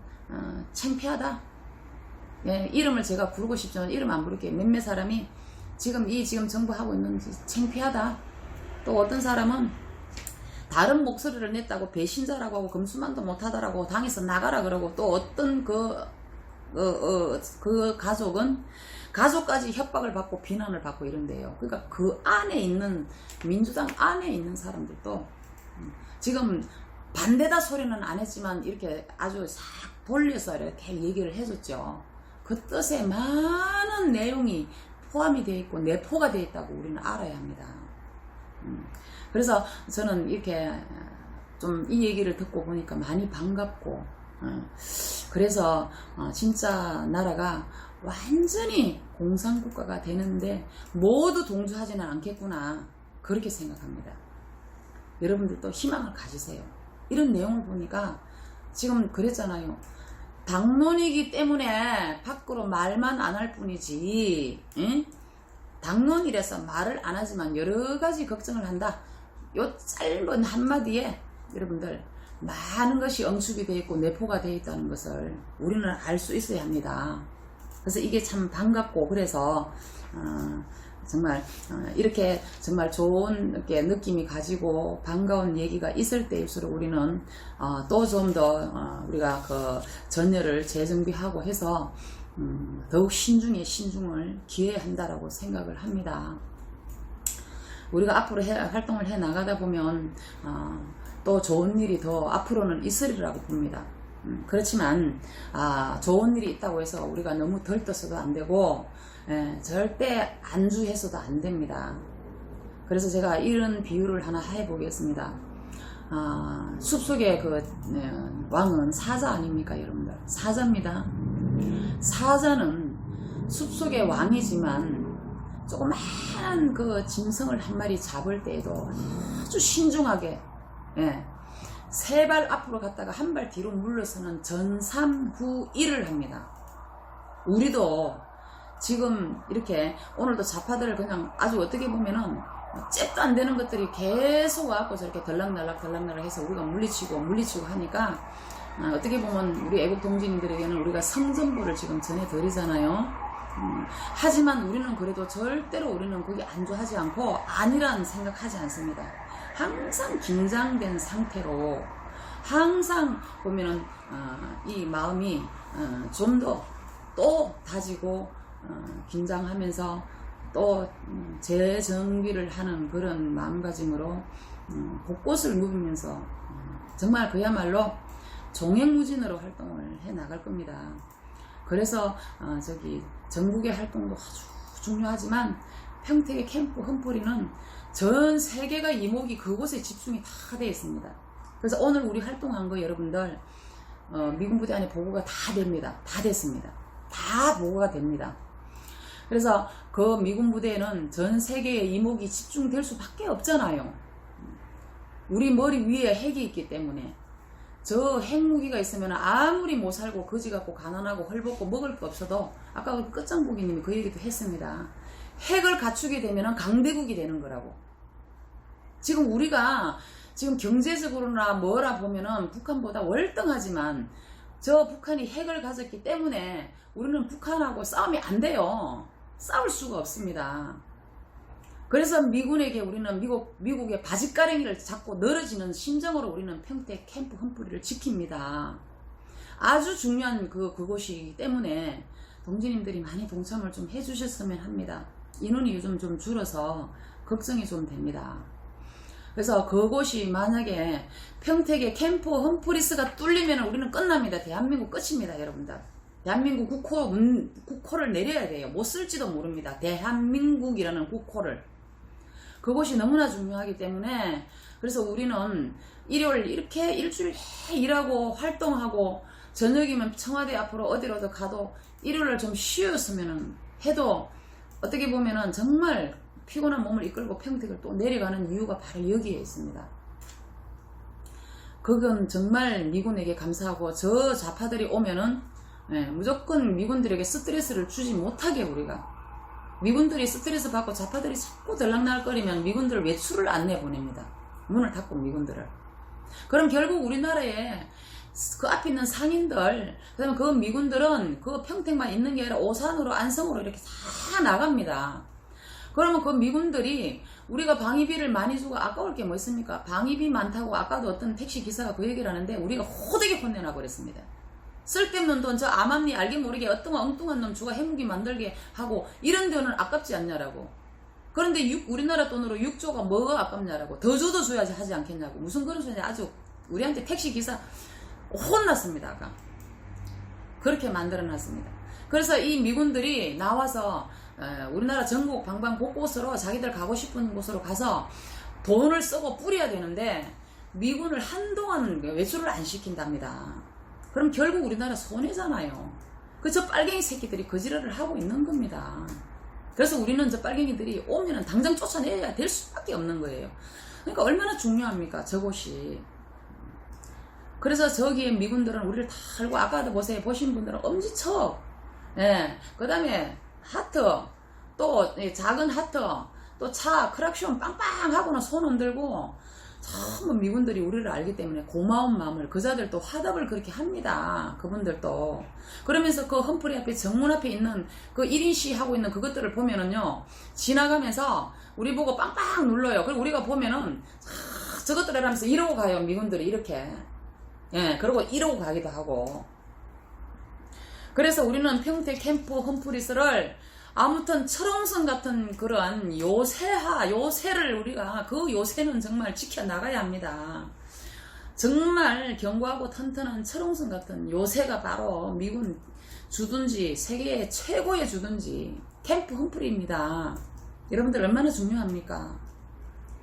[SPEAKER 1] 창피하다. 예, 이름을 제가 부르고 싶지만 이름 안 부를게요. 몇몇 사람이 지금 정부 하고 있는지 창피하다. 또 어떤 사람은 다른 목소리를 냈다고 배신자라고 하고 금수만도 못하다라고 당에서 나가라 그러고 또 어떤 그 가족은 가족까지 협박을 받고 비난을 받고 이런데요. 그러니까 그 안에 있는 민주당 안에 있는 사람들도 지금 반대다 소리는 안 했지만 이렇게 아주 싹 돌려서 이렇게 얘기를 해줬죠. 그 뜻에 많은 내용이 포함이 되어 있고 내포가 되어 있다고 우리는 알아야 합니다. 그래서 저는 이렇게 좀 이 얘기를 듣고 보니까 많이 반갑고 그래서 진짜 나라가 완전히 공산국가가 되는데 모두 동조하지는 않겠구나 그렇게 생각합니다. 여러분들도 희망을 가지세요. 이런 내용을 보니까 지금 그랬잖아요. 당론이기 때문에 밖으로 말만 안 할 뿐이지, 응? 당론이라서 말을 안 하지만 여러 가지 걱정을 한다. 요 짧은 한마디에 여러분들 많은 것이 응축이 되어 있고 내포가 되어 있다는 것을 우리는 알 수 있어야 합니다. 그래서 이게 참 반갑고, 그래서 정말 이렇게 정말 좋은 이렇게 느낌이 가지고 반가운 얘기가 있을 때일수록 우리는 또 좀 더 우리가 그 전열을 재정비하고 해서 더욱 신중에 신중을 기해야 한다라고 생각을 합니다. 우리가 앞으로 활동을 해 나가다 보면 또 좋은 일이 더 앞으로는 있으리라고 봅니다. 그렇지만 좋은 일이 있다고 해서 우리가 너무 들떠서도 안 되고, 절대 안주해서도 안 됩니다. 그래서 제가 이런 비유를 하나 해보겠습니다. 숲속의 그 왕은 사자 아닙니까, 여러분들? 사자입니다. 사자는 숲속의 왕이지만 조그마한 그 짐승을 한 마리 잡을 때에도 아주 신중하게, 세 발 앞으로 갔다가 한 발 뒤로 물러서는 전삼후일을 합니다. 우리도 지금 이렇게 오늘도 좌파들을 그냥 아주 어떻게 보면은 잽도 안 되는 것들이 계속 와갖고 저렇게 덜락날락 해서 우리가 물리치고 하니까 어떻게 보면 우리 애국 동지님들에게는 우리가 성전부를 지금 전해드리잖아요. 하지만 우리는 그래도 절대로 우리는 거기 안주하지 않고 아니란 생각하지 않습니다. 항상 긴장된 상태로 항상 보면은 이 마음이 좀 더 또 다지고 긴장하면서 또 재정비를 하는 그런 마음가짐으로 곳곳을 누비면서 정말 그야말로 종횡무진으로 활동을 해 나갈 겁니다. 그래서 전국의 활동도 아주 중요하지만 평택의 캠프 흠뿌리는 전 세계가 이목이 그곳에 집중이 다 되어 있습니다. 그래서 오늘 우리 활동한 거 여러분들 미군 부대 안에 보고가 다 됩니다. 다 됐습니다. 다 보고가 됩니다. 그래서 그 미군 부대에는 전 세계의 이목이 집중될 수밖에 없잖아요. 우리 머리 위에 핵이 있기 때문에 저 핵무기가 있으면 아무리 못 살고 거지 같고 가난하고 헐벗고 먹을 게 없어도 아까 우리 끝장보기님이 그 얘기도 했습니다. 핵을 갖추게 되면 강대국이 되는 거라고. 지금 우리가 지금 경제적으로나 뭐라 보면은 북한보다 월등하지만 저 북한이 핵을 가졌기 때문에 우리는 북한하고 싸움이 안 돼요. 싸울 수가 없습니다. 그래서 미군에게 우리는 미국의 바짓가랭이를 잡고 늘어지는 심정으로 우리는 평택 캠프 흠뿌리를 지킵니다. 아주 중요한 그곳이기 때문에 동지님들이 많이 동참을 좀 해주셨으면 합니다. 인원이 요즘 좀 줄어서 걱정이 좀 됩니다. 그래서 그곳이 만약에 평택의 캠프 흠프리스가 뚫리면 우리는 끝납니다. 대한민국 끝입니다, 여러분들. 대한민국 국호를 내려야 돼요. 못 쓸지도 모릅니다. 대한민국이라는 국호를. 그것이 너무나 중요하기 때문에 그래서 우리는 일요일 이렇게 일주일 일하고 활동하고 저녁이면 청와대 앞으로 어디로도 가도 일요일을 좀 쉬었으면 해도 어떻게 보면은 정말 피곤한 몸을 이끌고 평택을 또 내려가는 이유가 바로 여기에 있습니다. 그건 정말 미군에게 감사하고 저 좌파들이 오면은 무조건 미군들에게 스트레스를 주지 못하게 우리가 미군들이 스트레스 받고 좌파들이 자꾸 들락날거리면 미군들 외출을 안 내보냅니다. 문을 닫고 미군들을. 그럼 결국 우리나라에 그 앞에 있는 상인들 그다음에 그 미군들은 그 평택만 있는 게 아니라 오산으로 안성으로 이렇게 다 나갑니다. 그러면 그 미군들이 우리가 방위비를 많이 주고 아까울 게 뭐 있습니까? 방위비 많다고 아까도 어떤 택시 기사가 그 얘기를 하는데 우리가 호되게 혼내나고 그랬습니다. 쓸데없는 돈 저 암암리 알게 모르게 엉뚱한 놈 주가 핵무기 만들게 하고 이런 데는 아깝지 않냐라고. 그런데 우리나라 돈으로 6조가 뭐가 아깝냐라고. 더 줘도 줘야지 하지 않겠냐고. 무슨 그런 소리냐. 아주 우리한테 택시 기사 혼났습니다. 아까. 그렇게 만들어놨습니다. 그래서 이 미군들이 나와서 우리나라 전국 방방 곳곳으로 자기들 가고 싶은 곳으로 가서 돈을 쓰고 뿌려야 되는데 미군을 한동안 외출을 안 시킨답니다. 그럼 결국 우리나라 손해잖아요. 저 빨갱이 새끼들이 거지랄을 하고 있는 겁니다. 그래서 우리는 저 빨갱이들이 오면은 당장 쫓아내야 될 수밖에 없는 거예요. 그러니까 얼마나 중요합니까? 저곳이. 그래서 저기에 미군들은 우리를 다 알고, 아까도 보세요. 보신 분들은 엄지척, 예, 그 다음에 하트, 또 작은 하트, 또 차 크락션 빵빵 하고는 손 흔들고, 전부 미군들이 우리를 알기 때문에 고마운 마음을, 그자들도 화답을 그렇게 합니다. 그분들도. 그러면서 그 험프리 앞에, 정문 앞에 있는 그 1인시 하고 있는 그것들을 보면은요, 지나가면서 우리 보고 빵빵 눌러요. 그리고 우리가 보면은 저것들 하면서 이러고 가요. 미군들이 이렇게. 예, 그리고 이러고 가기도 하고. 그래서 우리는 평택 캠프 험프리스를 아무튼 철옹성 같은 그런 요새를 우리가, 그 요새는 정말 지켜나가야 합니다. 정말 견고하고 튼튼한 철옹성 같은 요새가 바로 미군 주둔지, 세계의 최고의 주둔지 캠프 험프리입니다. 여러분들 얼마나 중요합니까?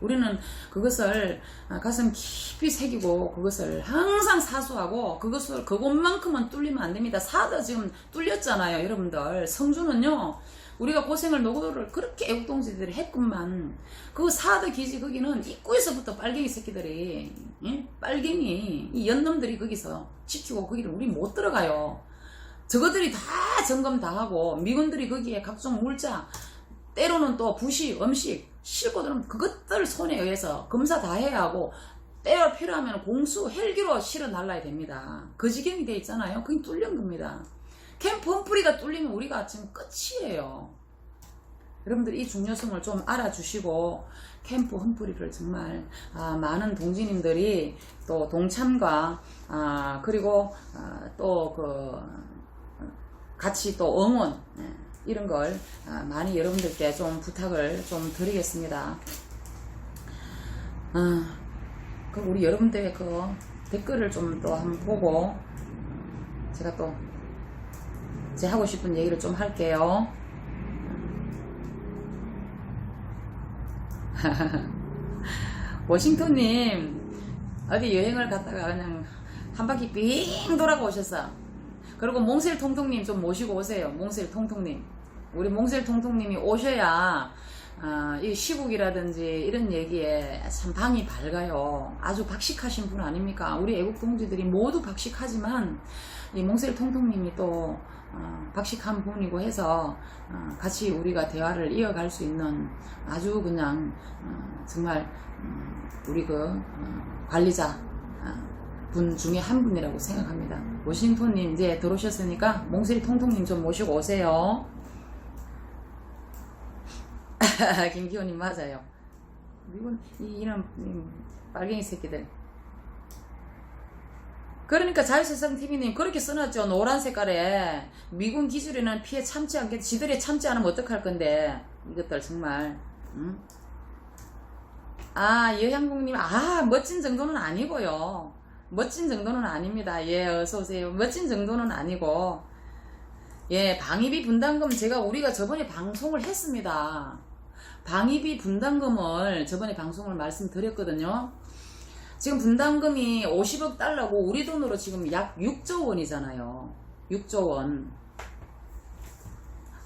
[SPEAKER 1] 우리는 그것을 가슴 깊이 새기고, 그것을 항상 사수하고, 그것만큼은 뚫리면 안 됩니다. 사드 지금 뚫렸잖아요, 여러분들. 성주는요, 우리가 고생을 노고를 그렇게 애국동지들이 했구만. 그 사드 기지 거기는 입구에서부터 빨갱이 새끼들이, 예? 빨갱이 이 연놈들이 거기서 지키고, 거기를 우리 못 들어가요. 저것들이 다 점검 다 하고, 미군들이 거기에 각종 물자, 때로는 또 부시, 음식 싣고 들으면 그것들 손에 의해서 검사 다 해야 하고, 때로 필요하면 공수 헬기로 실어 날라야 됩니다. 그 지경이 돼 있잖아요. 그게 뚫린 겁니다. 캠프 험프리가 뚫리면 우리가 지금 끝이에요. 여러분들 이 중요성을 좀 알아주시고, 캠프 험프리를 정말 많은 동지님들이 또 동참과 그리고 또 같이 또 응원, 이런 걸 많이 여러분들께 좀 부탁을 좀 드리겠습니다. 그럼 우리 여러분들의 그 댓글을 좀 또 한번 보고 제가 또 제 하고 싶은 얘기를 좀 할게요. 워싱턴님 어디 여행을 갔다가 그냥 한 바퀴 삥 돌아가 오셨어. 그리고 몽셀통통님 좀 모시고 오세요. 몽셀통통님, 우리 몽셀통통님이 오셔야 이 시국이라든지 이런 얘기에 참 방이 밝아요. 아주 박식하신 분 아닙니까? 우리 애국동지들이 모두 박식하지만 이 몽셀통통님이 또 박식한 분이고 해서 같이 우리가 대화를 이어갈 수 있는 아주 그냥 정말 우리 그 관리자 분 중에 한 분이라고 생각합니다. 워싱턴님 이제 들어오셨으니까 몽셀통통님 좀 모시고 오세요. 김기호님 맞아요. 미군 이런 빨갱이 새끼들. 그러니까 자유세상TV님 그렇게 써놨죠. 노란 색깔에 미군 기술에는 피해 참지 않겠, 지들이 참지 않으면 어떡할 건데 이것들 정말. 응? 여향국님 멋진 정도는 아니고요. 멋진 정도는 아닙니다. 예, 어서오세요. 멋진 정도는 아니고, 예, 방위비 분담금 우리가 저번에 방송을 했습니다. 방위비 분담금을 저번에 방송을 말씀드렸거든요. 지금 분담금이 50억 달러고 우리 돈으로 지금 약 6조 원이잖아요. 6조 원.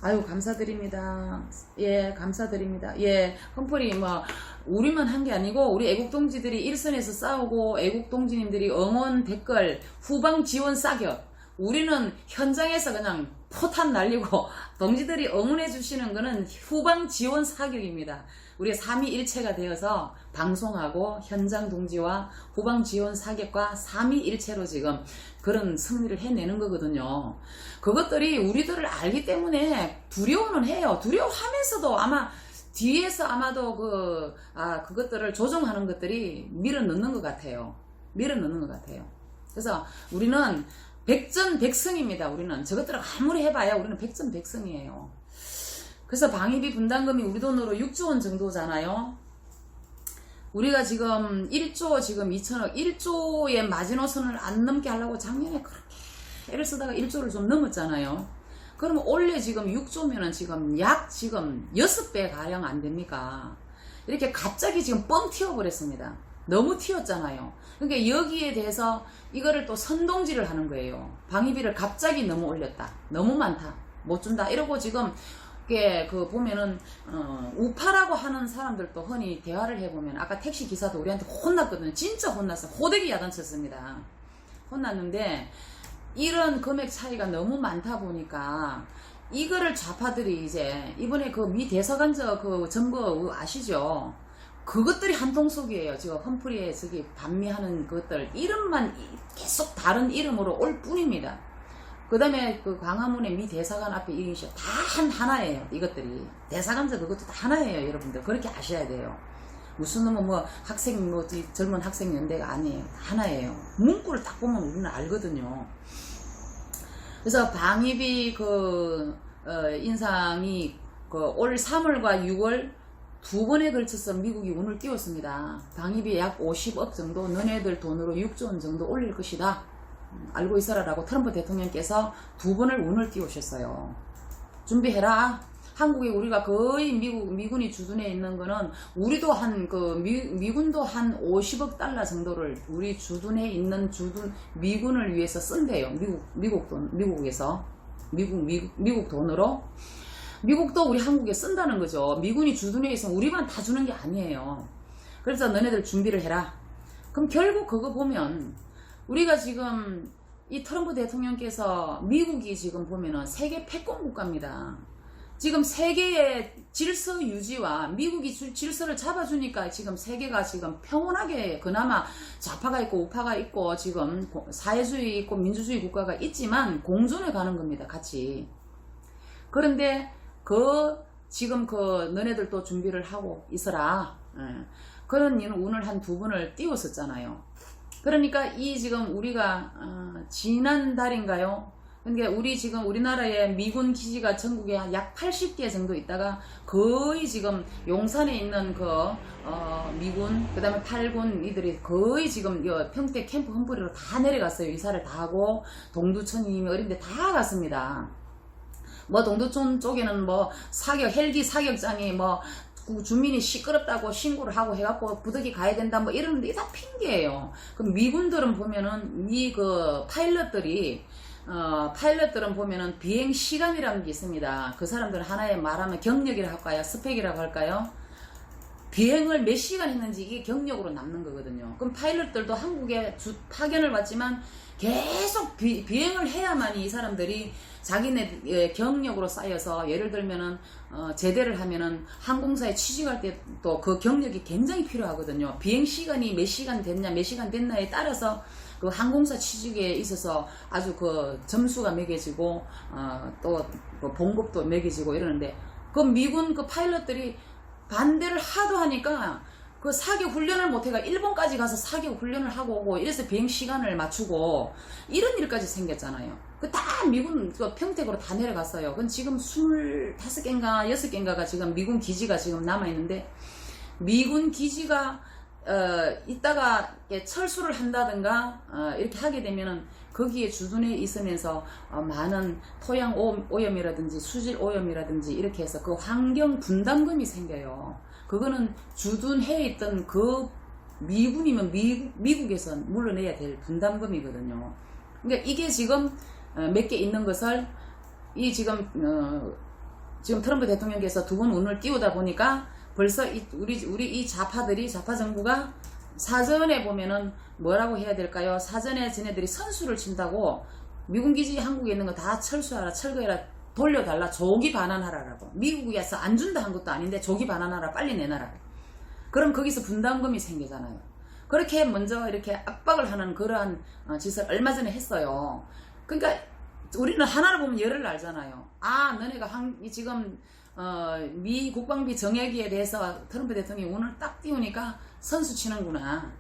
[SPEAKER 1] 아유, 감사드립니다. 예, 감사드립니다. 예, 험프리 우리만 한 게 아니고 우리 애국동지들이 일선에서 싸우고 애국동지님들이 응원 댓글 후방 지원 사격, 우리는 현장에서 그냥 포탄 날리고 동지들이 응원해 주시는 거는 후방 지원 사격입니다. 우리가 삼위일체가 되어서 방송하고 현장 동지와 후방 지원 사격과 삼위일체로 지금 그런 승리를 해내는 거거든요. 그것들이 우리들을 알기 때문에 두려워는 해요. 두려워하면서도 아마 뒤에서 아마도 그것들을 조정하는 것들이 밀어넣는 것 같아요. 밀어넣는 것 같아요. 그래서 우리는 백전백승입니다. 우리는 저것들을 아무리 해봐야 우리는 백전백승이에요. 그래서 방위비 분담금이 우리 돈으로 6조 원 정도잖아요. 우리가 지금 1조 지금 2천억 1조의 마지노선을 안 넘게 하려고 작년에 그렇게 애를 쓰다가 1조를 좀 넘었잖아요. 그러면 원래 지금 6조면은 지금 약 지금 6배 가량 안 됩니까? 이렇게 갑자기 지금 뻥 튀어버렸습니다. 너무 튀었잖아요. 그러니까 여기에 대해서 이거를 또 선동질을 하는 거예요. 방위비를 갑자기 너무 올렸다. 너무 많다. 못 준다. 이러고 지금 보면은 우파라고 하는 사람들도 흔히 대화를 해보면 아까 택시 기사도 우리한테 혼났거든요. 진짜 혼났어요. 호되게 야단쳤습니다. 혼났는데 이런 금액 차이가 너무 많다 보니까 이거를 좌파들이 이제 이번에 그 미 대사관저 그 점거 아시죠? 그것들이 한통속이에요. 지금 험프리에 저기 반미하는 것들 이름만 계속 다른 이름으로 올 뿐입니다. 그 다음에 그 광화문의 미 대사관 앞에 이니셜 다 하나예요. 이것들이 대사관저 그것도 다 하나예요. 여러분들 그렇게 아셔야 돼요. 무슨 놈은 뭐 학생 뭐 젊은 학생 연대가 아니에요. 하나예요. 문구를 딱 보면 우리는 알거든요. 그래서 방위비 인상이 올 3월과 6월 두 번에 걸쳐서 미국이 운을 띄웠습니다. 방위비 약 50억 정도, 너네들 돈으로 6조 원 정도 올릴 것이다. 알고 있어라라고 트럼프 대통령께서 두 번을 운을 띄우셨어요. 준비해라. 한국에 우리가 거의 미군이 주둔해 있는 거는 우리도 미군도 한 50억 달러 정도를 우리 주둔해 있는 미군을 위해서 쓴대요. 미국 돈으로. 미국도 우리 한국에 쓴다는 거죠. 미군이 주둔해 있으면 우리만 다 주는 게 아니에요. 그래서 너네들 준비를 해라. 그럼 결국 그거 보면 우리가 지금 이 트럼프 대통령께서 미국이 지금 보면은 세계 패권 국가입니다. 지금 세계의 질서 유지와 미국이 질서를 잡아주니까 지금 세계가 지금 평온하게 그나마 좌파가 있고 우파가 있고 지금 사회주의 있고 민주주의 국가가 있지만 공존해 가는 겁니다. 같이. 그런데 지금 너네들 또 준비를 하고 있어라. 그런 일은 운을 한 두 번을 띄웠었잖아요. 그러니까 지금 우리가 지난달인가요? 그러니까 우리나라에 미군 기지가 전국에 약 80개 정도 있다가 거의 지금 용산에 있는 미군, 그 다음에 8군 이들이 거의 지금 평택 캠프 험프리로 다 내려갔어요. 이사를 다 하고 동두천이 어린데 다 갔습니다. 뭐 동두천 쪽에는 뭐 헬기 사격장이 뭐 주민이 시끄럽다고 신고를 하고 해갖고 부득이 가야 된다 뭐 이러는데 다 핑계예요. 그럼 미군들은 보면은 파일럿들은 보면은 비행 시간이라는 게 있습니다. 그 사람들은 하나의 말하면 경력이라고 할까요? 스펙이라고 할까요? 비행을 몇 시간 했는지 이게 경력으로 남는 거거든요. 그럼 파일럿들도 한국에 파견을 받지만 계속 비행을 해야만이 이 사람들이 자기네 경력으로 쌓여서 예를 들면은 제대를 하면은 항공사에 취직할 때도 그 경력이 굉장히 필요하거든요. 비행 시간이 몇 시간 됐냐에 따라서 그 항공사 취직에 있어서 아주 그 점수가 매겨지고 또 그 봉급도 매겨지고 이러는데 그 미군 그 파일럿들이 반대를 하도 하니까 그 사격 훈련을 못해가 일본까지 가서 사격 훈련을 하고 오고 이래서 비행 시간을 맞추고 이런 일까지 생겼잖아요. 그 다 미군 평택으로 다 내려갔어요. 그건 지금 25개인가 6개인가가 지금 미군 기지가 지금 남아있는데 미군 기지가 이따가 철수를 한다든가 이렇게 하게 되면은 거기에 주둔해 있으면서 많은 토양 오염이라든지 수질 오염이라든지 이렇게 해서 그 환경 분담금이 생겨요. 그거는 주둔해 있던 그 미군이면 미국에서 물러내야 될 분담금이거든요. 그러니까 이게 지금 몇 개 있는 것을 지금 트럼프 대통령께서 두 번 운을 띄우다 보니까 벌써 우리 이 좌파 정부가 사전에 보면은 뭐라고 해야 될까요? 사전에 쟤네들이 선수를 친다고 미군 기지 한국에 있는 거 다 철수하라, 철거해라, 돌려달라, 조기 반환하라라고. 미국에서 안 준다 한 것도 아닌데 조기 반환하라, 빨리 내놔라. 그럼 거기서 분담금이 생기잖아요. 그렇게 먼저 이렇게 압박을 하는 그러한 짓을 얼마 전에 했어요. 그러니까 우리는 하나를 보면 열을 알잖아요. 너네가 지금 미 국방비 정액에 대해서 트럼프 대통령이 오늘 딱 띄우니까 선수 치는구나.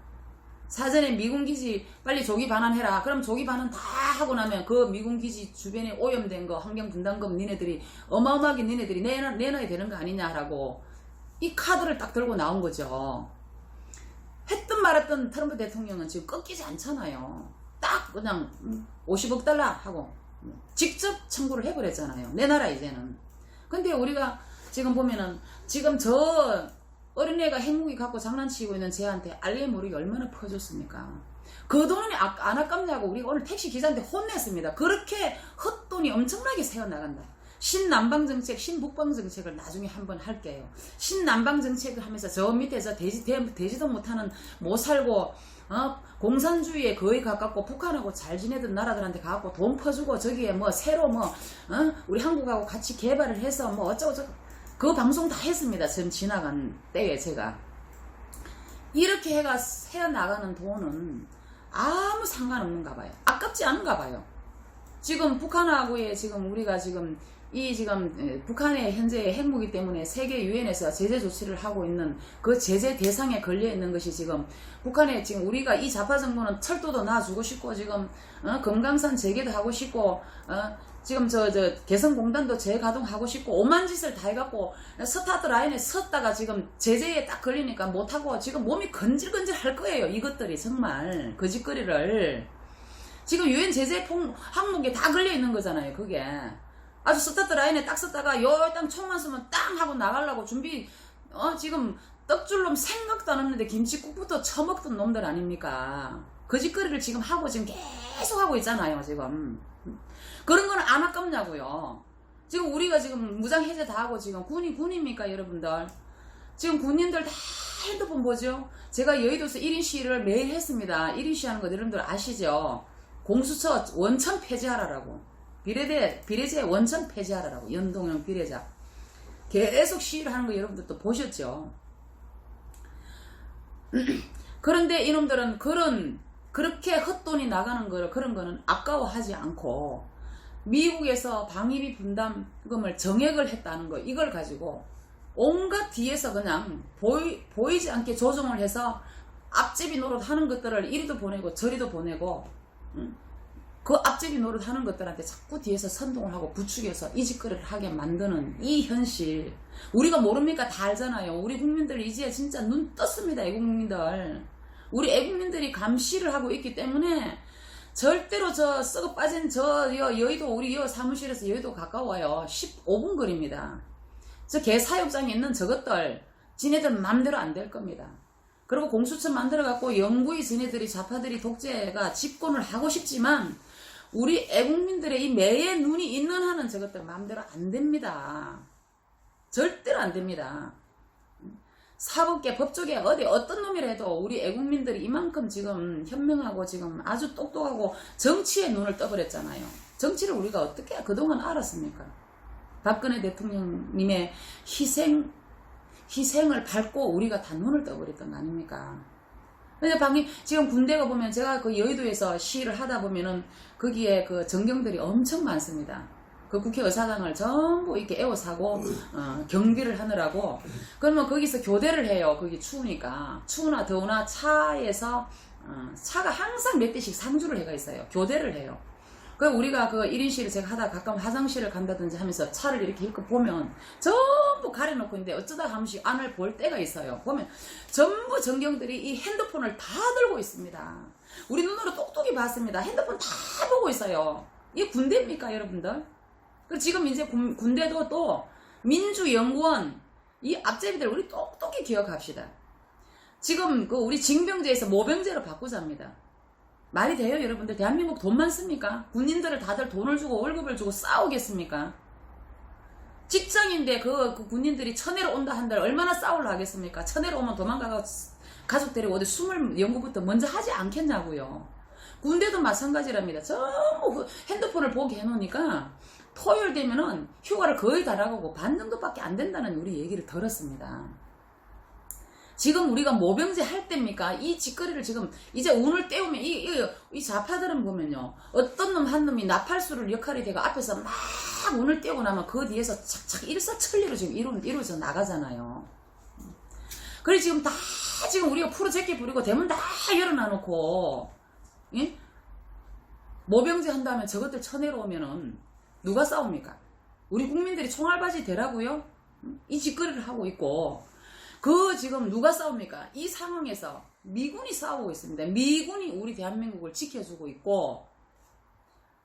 [SPEAKER 1] 사전에 미군 기지 빨리 조기 반환해라. 그럼 조기 반환 다 하고 나면 그 미군 기지 주변에 오염된 거 환경 분담금 니네들이 어마어마하게 니네들이 내놔야 되는 거 아니냐라고 이 카드를 딱 들고 나온 거죠. 했든 말했든 트럼프 대통령은 지금 꺾이지 않잖아요. 딱 그냥 50억 달러 하고 직접 청구를 해버렸잖아요. 내놔라 이제는. 근데 우리가 지금 보면은 지금 저 어린애가 핵무기 갖고 장난치고 있는 쟤한테 알게 모르게 얼마나 퍼줬습니까? 그 돈이 안 아깝냐고 우리가 오늘 택시 기사한테 혼냈습니다. 그렇게 헛돈이 엄청나게 새어나간다. 신남방정책, 신북방정책을 나중에 한번 할게요. 신남방정책을 하면서 저 밑에서 되지도 못하는 못 살고 공산주의에 거의 가깝고 북한하고 잘 지내던 나라들한테 가갖고 돈 퍼주고 저기에 뭐 새로 우리 한국하고 같이 개발을 해서 뭐 어쩌고저쩌고 그 방송 다 했습니다. 지금 지나간 때에 제가. 이렇게 해가 새어나가는 돈은 아무 상관없는가 봐요. 아깝지 않은가 봐요. 지금 북한하고의 지금 우리가 지금 북한의 현재의 핵무기 때문에 세계 유엔에서 제재 조치를 하고 있는 그 제재 대상에 걸려 있는 것이 지금 북한에 지금 우리가 이 좌파 정부는 철도도 놔주고 싶고 지금 금강산 재개도 하고 싶고 지금 저 개성공단도 재가동하고 싶고 오만 짓을 다 해갖고 스타트 라인에 섰다가 지금 제재에 딱 걸리니까 못하고 지금 몸이 건질건질 할 거예요. 이것들이 정말 거짓거리를 지금 유엔 제재 항목에 다 걸려 있는 거잖아요. 그게 아주 스타트 라인에 딱 섰다가 땅 총만 쏘면 땅 하고 나가려고 준비 지금 떡줄놈 생각도 안 했는데 김치국부터 처먹던 놈들 아닙니까? 거짓거리를 지금 하고 지금 계속 하고 있잖아요. 지금 그런 거는 안 아깝냐고요. 지금 우리가 지금 무장 해제 다 하고 지금 군입니까 여러분들? 지금 군인들 다 핸드폰 보죠? 제가 여의도에서 1인 시위를 매일 했습니다. 1인 시위하는 거 여러분들 아시죠? 공수처 원천 폐지하라라고. 비례제 원천 폐지하라라고. 연동형 비례자. 계속 시위를 하는 거 여러분들도 보셨죠? 그런데 이놈들은 그렇게 헛돈이 나가는 그런 거는 아까워하지 않고 미국에서 방위비 분담금을 정액을 했다는 거 이걸 가지고 온갖 뒤에서 그냥 보이지 않게 조정을 해서 앞제비 노릇하는 것들을 이리도 보내고 저리도 보내고 그 앞제비 노릇하는 것들한테 자꾸 뒤에서 선동을 하고 부추겨서 이 짓거리를 하게 만드는 이 현실 우리가 모릅니까? 다 알잖아요. 우리 국민들 이제 진짜 눈 떴습니다. 애국민들 우리 애국민들이 감시를 하고 있기 때문에 절대로 저 썩어 빠진 여의도 우리 사무실에서 여의도 가까워요. 15분 거리입니다. 저 개사육장에 있는 저것들 지네들 맘대로 안 될 겁니다. 그리고 공수처 만들어 갖고 영구히 지네들이 좌파들이 독재가 집권을 하고 싶지만 우리 애국민들의 이 매의 눈이 있는 한은 저것들 맘대로 안 됩니다. 절대로 안 됩니다. 사법계 법조계 어떤 놈이라도 우리 애국민들이 이만큼 지금 현명하고 지금 아주 똑똑하고 정치에 눈을 떠버렸잖아요. 정치를 우리가 어떻게 그동안 알았습니까? 박근혜 대통령님의 희생을 밟고 우리가 다 눈을 떠버렸던 거 아닙니까? 근데 지금 군대가 보면 제가 그 여의도에서 시위를 하다 보면은 거기에 그 전경들이 엄청 많습니다. 그 국회의사당을 전부 이렇게 에워사고 경비를 하느라고 그러면 거기서 교대를 해요. 거기 추우니까 추우나 더우나 차에서 차가 항상 몇 대씩 상주를 해가 있어요. 교대를 해요. 그 우리가 그 1인 시위를 제가 하다 가끔 화장실을 간다든지 하면서 차를 이렇게 힐끗 보면 전부 가려놓고 있는데 어쩌다 한 번씩 안을 볼 때가 있어요. 보면 전부 전경들이 이 핸드폰을 다 들고 있습니다. 우리 눈으로 똑똑히 봤습니다. 핸드폰 다 보고 있어요. 이게 군대입니까 여러분들? 지금 이제 군대도 또 민주연구원 이 앞제비들 우리 똑똑히 기억합시다. 지금 그 우리 징병제에서 모병제로 바꾸자입니다. 말이 돼요 여러분들? 대한민국 돈 많습니까? 군인들을 다들 돈을 주고 월급을 주고 싸우겠습니까? 직장인데 그 군인들이 천혜로 온다 한들 얼마나 싸우려 하겠습니까? 천혜로 오면 도망가고 가족 데리고 어디 숨을 연구부터 먼저 하지 않겠냐고요. 군대도 마찬가지랍니다. 전부 핸드폰을 보게 해놓으니까 토요일 되면은 휴가를 거의 다 나가고 받는 것밖에 안 된다는 우리 얘기를 들었습니다. 지금 우리가 모병제 할 때입니까? 이 짓거리를 지금 이제 운을 떼우면 이 좌파들은 보면요. 어떤 놈 한 놈이 나팔수를 역할이 되고 앞에서 막 운을 떼우고 나면 그 뒤에서 착착 일사천리로 지금 이루어져 나가잖아요. 그래 지금 다 지금 우리가 프로젝트 부리고 대문 다 열어놔놓고 예? 모병제 한다면 저것들 쳐내러 오면은 누가 싸웁니까? 우리 국민들이 총알바지 되라고요? 이 짓거리를 하고 있고 그 지금 누가 싸웁니까? 이 상황에서 미군이 싸우고 있습니다. 미군이 우리 대한민국을 지켜주고 있고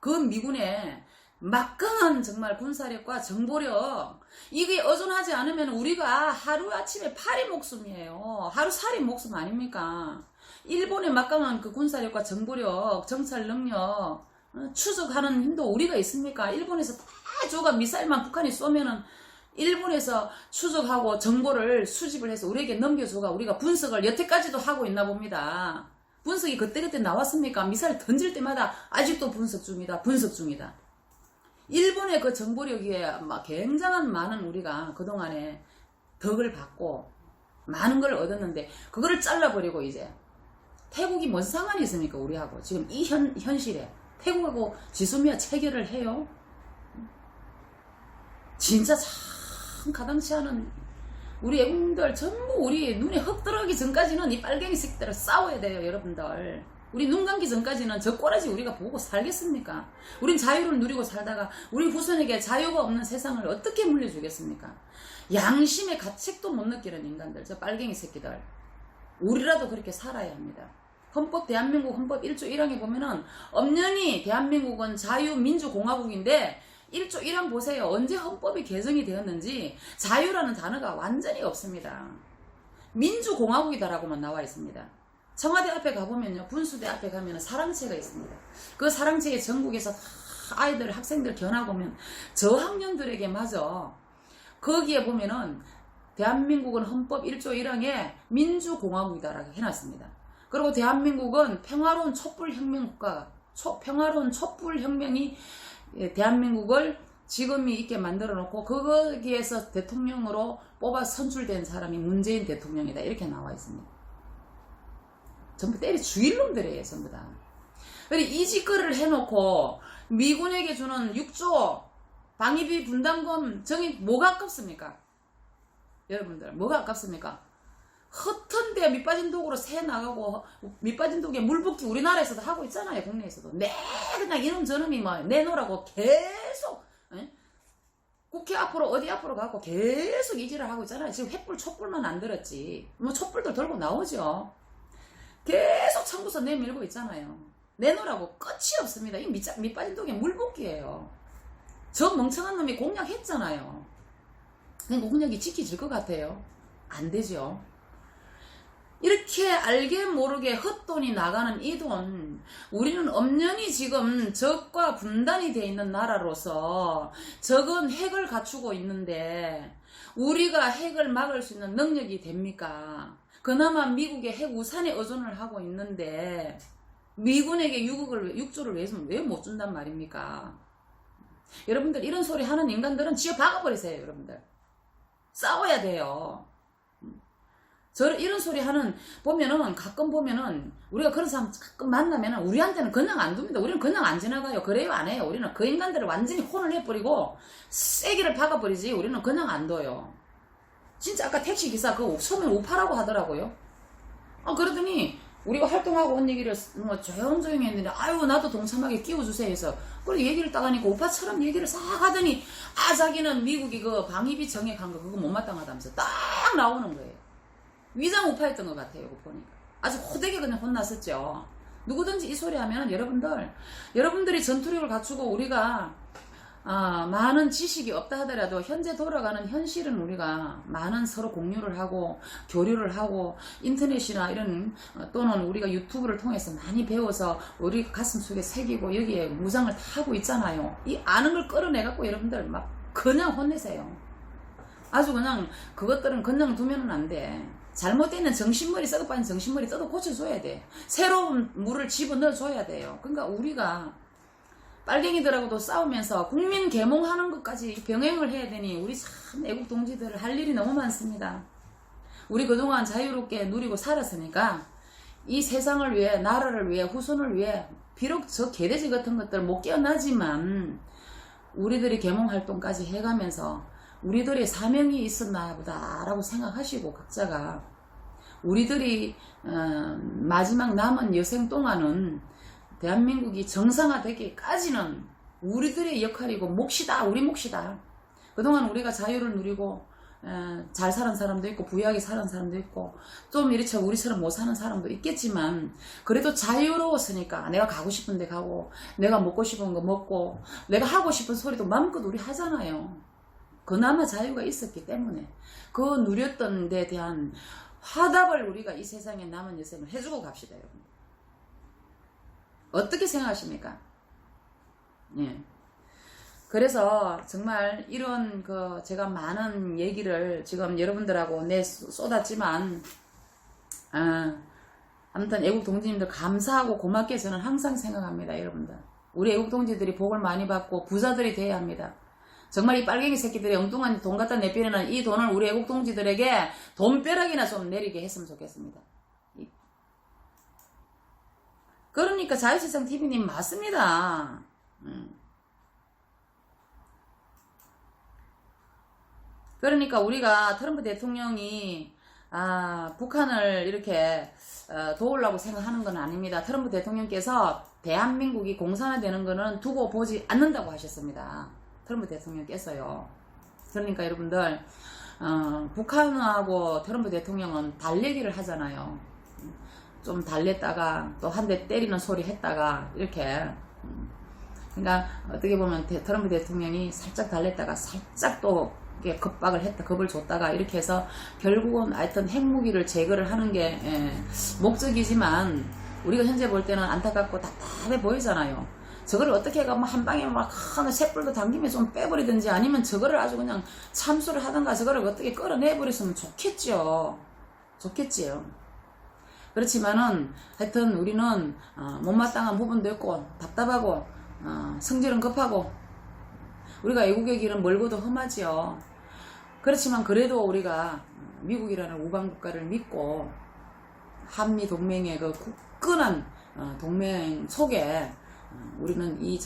[SPEAKER 1] 그 미군의 막강한 정말 군사력과 정보력 이게 어존하지 않으면 우리가 하루아침에 팔이 목숨이에요. 하루살이 목숨 아닙니까? 일본의 막강한 그 군사력과 정보력, 정찰 능력 추적하는 힘도 우리가 있습니까? 일본에서 다 줘가 미사일만 북한이 쏘면은 일본에서 추적하고 정보를 수집을 해서 우리에게 넘겨줘가 우리가 분석을 여태까지도 하고 있나 봅니다. 분석이 그때그때 나왔습니까? 미사일 던질 때마다 아직도 분석 중이다. 분석 중이다. 일본의 그 정보력에 막 굉장한 많은 우리가 그동안에 덕을 받고 많은 걸 얻었는데 그거를 잘라버리고 이제 태국이 뭔 상관이 있습니까? 우리하고 지금 이 현실에 태국하고 지수미아 체결을 해요? 진짜 참 가당치 않은 우리 애국민들 전부 우리 눈에 흙 들어가기 전까지는 이 빨갱이 새끼들을 싸워야 돼요. 여러분들 우리 눈 감기 전까지는 저 꼬라지 우리가 보고 살겠습니까? 우린 자유를 누리고 살다가 우리 후손에게 자유가 없는 세상을 어떻게 물려주겠습니까? 양심의 가책도 못 느끼는 인간들, 저 빨갱이 새끼들, 우리라도 그렇게 살아야 합니다. 헌법, 대한민국 헌법 1조 1항에 보면은 엄연히 대한민국은 자유민주공화국인데 1조 1항 보세요. 언제 헌법이 개정이 되었는지 자유라는 단어가 완전히 없습니다. 민주공화국이다라고만 나와 있습니다. 청와대 앞에 가보면요, 분수대 앞에 가면 사랑채가 있습니다. 그 사랑채에 전국에서 아이들, 학생들 견학오면 저학년들에게 마저 거기에 보면은 대한민국은 헌법 1조 1항에 민주공화국이다라고 해놨습니다. 그리고 대한민국은 평화로운 촛불혁명국가, 평화로운 촛불혁명이 대한민국을 지금이 있게 만들어 놓고 거기에서 대통령으로 뽑아 선출된 사람이 문재인 대통령이다 이렇게 나와 있습니다. 전부 때려 죽일 놈들이에요. 전부 다. 이 짓거리를 해놓고 미군에게 주는 6조 방위비 분담금 정이 뭐가 아깝습니까? 여러분들 뭐가 아깝습니까? 허튼데 밑빠진 독으로 새 나가고 밑빠진 독에 물 붓기 우리나라에서도 하고 있잖아요. 국내에서도 그냥 이놈 저놈이 뭐 내놓으라고 계속 국회 앞으로 어디 앞으로 가고 계속 이지를 하고 있잖아요. 지금 횃불 촛불만 안 들었지 뭐 촛불도 들고 나오죠. 계속 청구서 내밀고 있잖아요. 내놓으라고 끝이 없습니다. 이 밑빠진 독에 물 붓기예요. 저 멍청한 놈이 공약했잖아요. 그러니까 공약이 지켜질 것 같아요. 안 되죠. 이렇게 알게 모르게 헛돈이 나가는 이 돈, 우리는 엄연히 지금 적과 분단이 되어 있는 나라로서 적은 핵을 갖추고 있는데 우리가 핵을 막을 수 있는 능력이 됩니까? 그나마 미국의 핵 우산에 의존을 하고 있는데 미군에게 6조를 왜 못 준단 말입니까? 여러분들 이런 소리 하는 인간들은 지어 박아버리세요. 여러분들 싸워야 돼요. 이런 소리 하는 가끔 보면은 우리가 그런 사람 가끔 만나면은 우리한테는 그냥 안 둡니다. 우리는 그냥 안 지나가요. 그래요 안 해요. 우리는 그 인간들을 완전히 혼을 해버리고 세기를 박아버리지 우리는 그냥 안 둬요. 진짜 아까 택시기사 그 처음에 우파라고 하더라고요. 그러더니 우리가 활동하고 온 얘기를 뭐 조용조용히 했는데 아유 나도 동참하게 끼워주세요 해서 그래 얘기를 딱 하니까 오빠처럼 얘기를 싹 하더니 자기는 미국이 그 방위비 정액한 거 그거 못마땅하다면서 딱 나오는 거예요. 위장 우파였던 것 같아요. 그거 보니까 아주 호되게 그냥 혼났었죠. 누구든지 이 소리 하면 여러분들이 전투력을 갖추고 우리가 많은 지식이 없다 하더라도 현재 돌아가는 현실은 우리가 많은 서로 공유를 하고 교류를 하고 인터넷이나 이런 또는 우리가 유튜브를 통해서 많이 배워서 우리 가슴 속에 새기고 여기에 무장을 다 하고 있잖아요. 이 아는 걸 끌어내갖고 여러분들 막 그냥 혼내세요. 아주 그냥 그것들은 그냥 두면은 안 돼. 잘못되는 정신머리 썩어빠진 정신머리 뜯어 고쳐줘야 돼. 새로운 물을 집어넣어줘야 돼요. 그러니까 우리가 빨갱이들하고도 싸우면서 국민 계몽하는 것까지 병행을 해야 되니 우리 참 애국 동지들 할 일이 너무 많습니다. 우리 그동안 자유롭게 누리고 살았으니까 이 세상을 위해 나라를 위해 후손을 위해 비록 저 개돼지 같은 것들 못 깨어나지만 우리들이 계몽활동까지 해가면서 우리들의 사명이 있었나 보다 라고 생각하시고 각자가 우리들이 마지막 남은 여생 동안은 대한민국이 정상화되기까지는 우리들의 역할이고 몫이다. 우리 몫이다. 그동안 우리가 자유를 누리고 잘 사는 사람도 있고 부유하게 사는 사람도 있고 좀 우리처럼 못 사는 사람도 있겠지만 그래도 자유로웠으니까 내가 가고 싶은 데 가고 내가 먹고 싶은 거 먹고 내가 하고 싶은 소리도 마음껏 우리 하잖아요. 그나마 자유가 있었기 때문에 그 누렸던 데 대한 화답을 우리가 이 세상에 남은 여생을 해주고 갑시다. 여러분. 어떻게 생각하십니까? 예. 그래서 정말 이런 제가 많은 얘기를 지금 여러분들하고 쏟았지만 아무튼 애국 동지님들 감사하고 고맙게 저는 항상 생각합니다. 여러분들 우리 애국 동지들이 복을 많이 받고 부자들이 돼야 합니다. 정말 이 빨갱이 새끼들이 엉뚱한 돈 갖다 내비는 이 돈을 우리 애국 동지들에게 돈벼락이나 좀 내리게 했으면 좋겠습니다. 그러니까 자유세상 TV님 맞습니다. 그러니까 우리가 트럼프 대통령이 북한을 이렇게 도우려고 생각하는 건 아닙니다. 트럼프 대통령께서 대한민국이 공산화되는 거는 두고 보지 않는다고 하셨습니다. 트럼프 대통령께서요. 그러니까 여러분들 북한하고 트럼프 대통령은 달래기를 하잖아요. 좀 달랬다가 또 한 대 때리는 소리 했다가 이렇게 그러니까 어떻게 보면 트럼프 대통령이 살짝 달랬다가 살짝 또 겁박을 했다, 겁을 줬다가 이렇게 해서 결국은 하여튼 핵무기를 제거를 하는 게 목적이지만 우리가 현재 볼 때는 안타깝고 답답해 보이잖아요. 저거를 어떻게 해가 뭐 한 방에 막 쇳불도 당기면 좀 빼버리든지 아니면 저거를 아주 그냥 참수를 하든가 저거를 어떻게 끌어내버렸으면 좋겠죠. 좋겠지요. 그렇지만은 하여튼 우리는 못마땅한 부분도 있고 답답하고 성질은 급하고 우리가 애국의 길은 멀고도 험하지요. 그렇지만 그래도 우리가 미국이라는 우방국가를 믿고 한미동맹의 그 굳건한 동맹 속에 우리는 이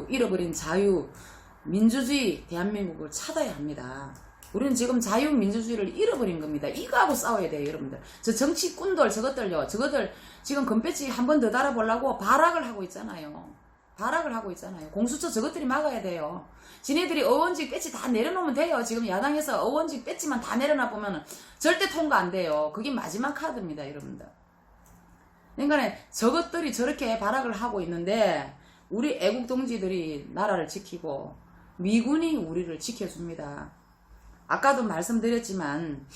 [SPEAKER 1] 잃어버린 자유민주주의 대한민국을 찾아야 합니다. 우리는 지금 자유민주주의를 잃어버린 겁니다. 이거하고 싸워야 돼요, 여러분들. 저 정치꾼들 저것들 지금 금배지 한 번 더 달아보려고 발악을 하고 있잖아요. 공수처 저것들이 막아야 돼요. 지네들이 의원직 배지 다 내려놓으면 돼요. 지금 야당에서 의원직 배지만 다 내려놔 보면 절대 통과 안 돼요. 그게 마지막 카드입니다, 여러분들. 그러니까 저것들이 저렇게 발악을 하고 있는데 우리 애국 동지들이 나라를 지키고 미군이 우리를 지켜줍니다. 아까도 말씀드렸지만